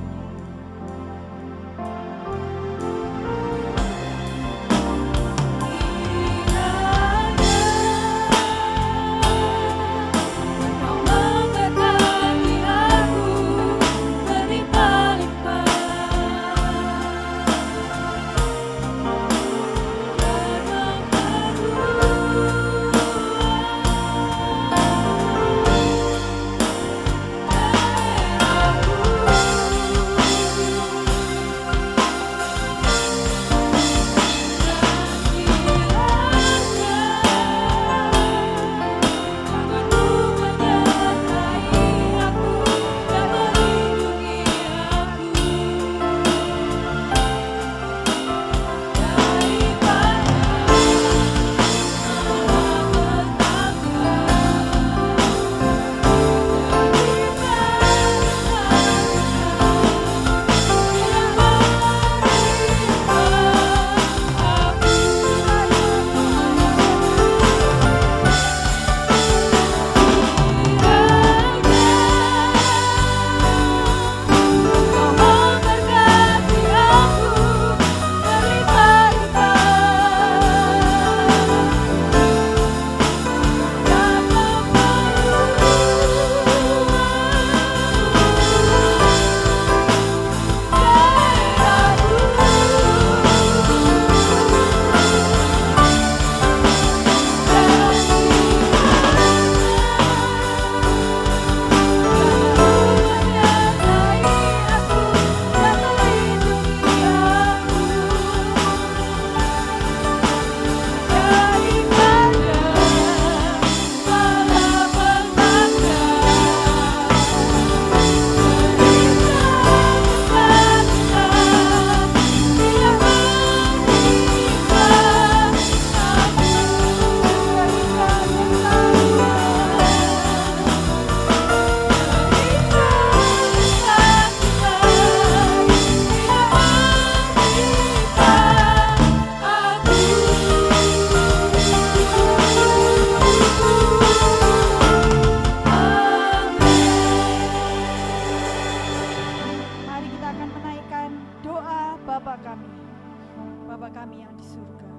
kami yang di surga,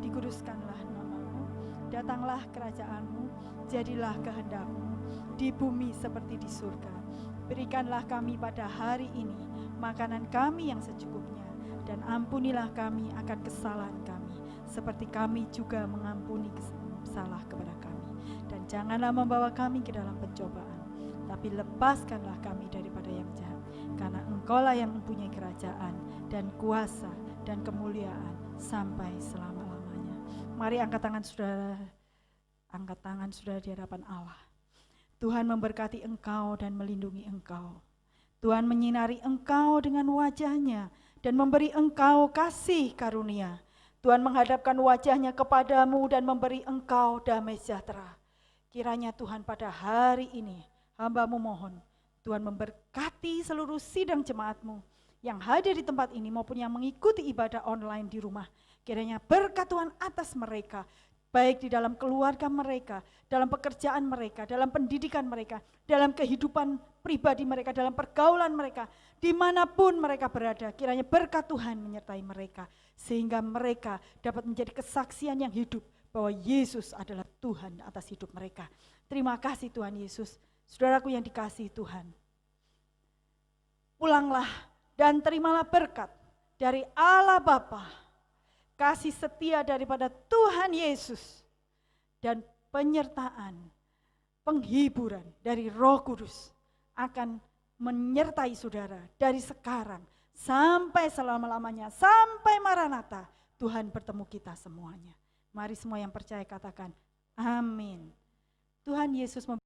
dikuduskanlah nama-Mu, datanglah kerajaan-Mu, jadilah kehendak-Mu di bumi seperti di surga. Berikanlah kami pada hari ini makanan kami yang secukupnya, dan ampunilah kami akan kesalahan kami, seperti kami juga mengampuni salah kepada kami. Dan janganlah membawa kami ke dalam pencobaan, tapi lepaskanlah kami daripada yang jahat. Karena Engkaulah yang mempunyai kerajaan dan kuasa dan kemuliaan sampai selama-lamanya. Mari angkat tangan saudara di hadapan Allah. Tuhan memberkati engkau dan melindungi engkau. Tuhan menyinari engkau dengan wajah-Nya dan memberi engkau kasih karunia. Tuhan menghadapkan wajah-Nya kepadamu dan memberi engkau damai sejahtera. Kiranya Tuhan pada hari ini, hamba-Mu mohon, Tuhan memberkati seluruh sidang jemaat-Mu yang hadir di tempat ini maupun yang mengikuti ibadah online di rumah. Kiranya berkat Tuhan atas mereka, baik di dalam keluarga mereka, dalam pekerjaan mereka, dalam pendidikan mereka, dalam kehidupan pribadi mereka, dalam pergaulan mereka, dimanapun mereka berada. Kiranya berkat Tuhan menyertai mereka, sehingga mereka dapat menjadi kesaksian yang hidup bahwa Yesus adalah Tuhan atas hidup mereka. Terima kasih Tuhan Yesus. Saudaraku yang dikasihi Tuhan, pulanglah dan terimalah berkat dari Allah Bapa, kasih setia daripada Tuhan Yesus, dan penyertaan, penghiburan dari Roh Kudus akan menyertai saudara dari sekarang sampai selama-lamanya, sampai Maranatha. Tuhan bertemu kita semuanya. Mari semua yang percaya katakan amin. Tuhan Yesus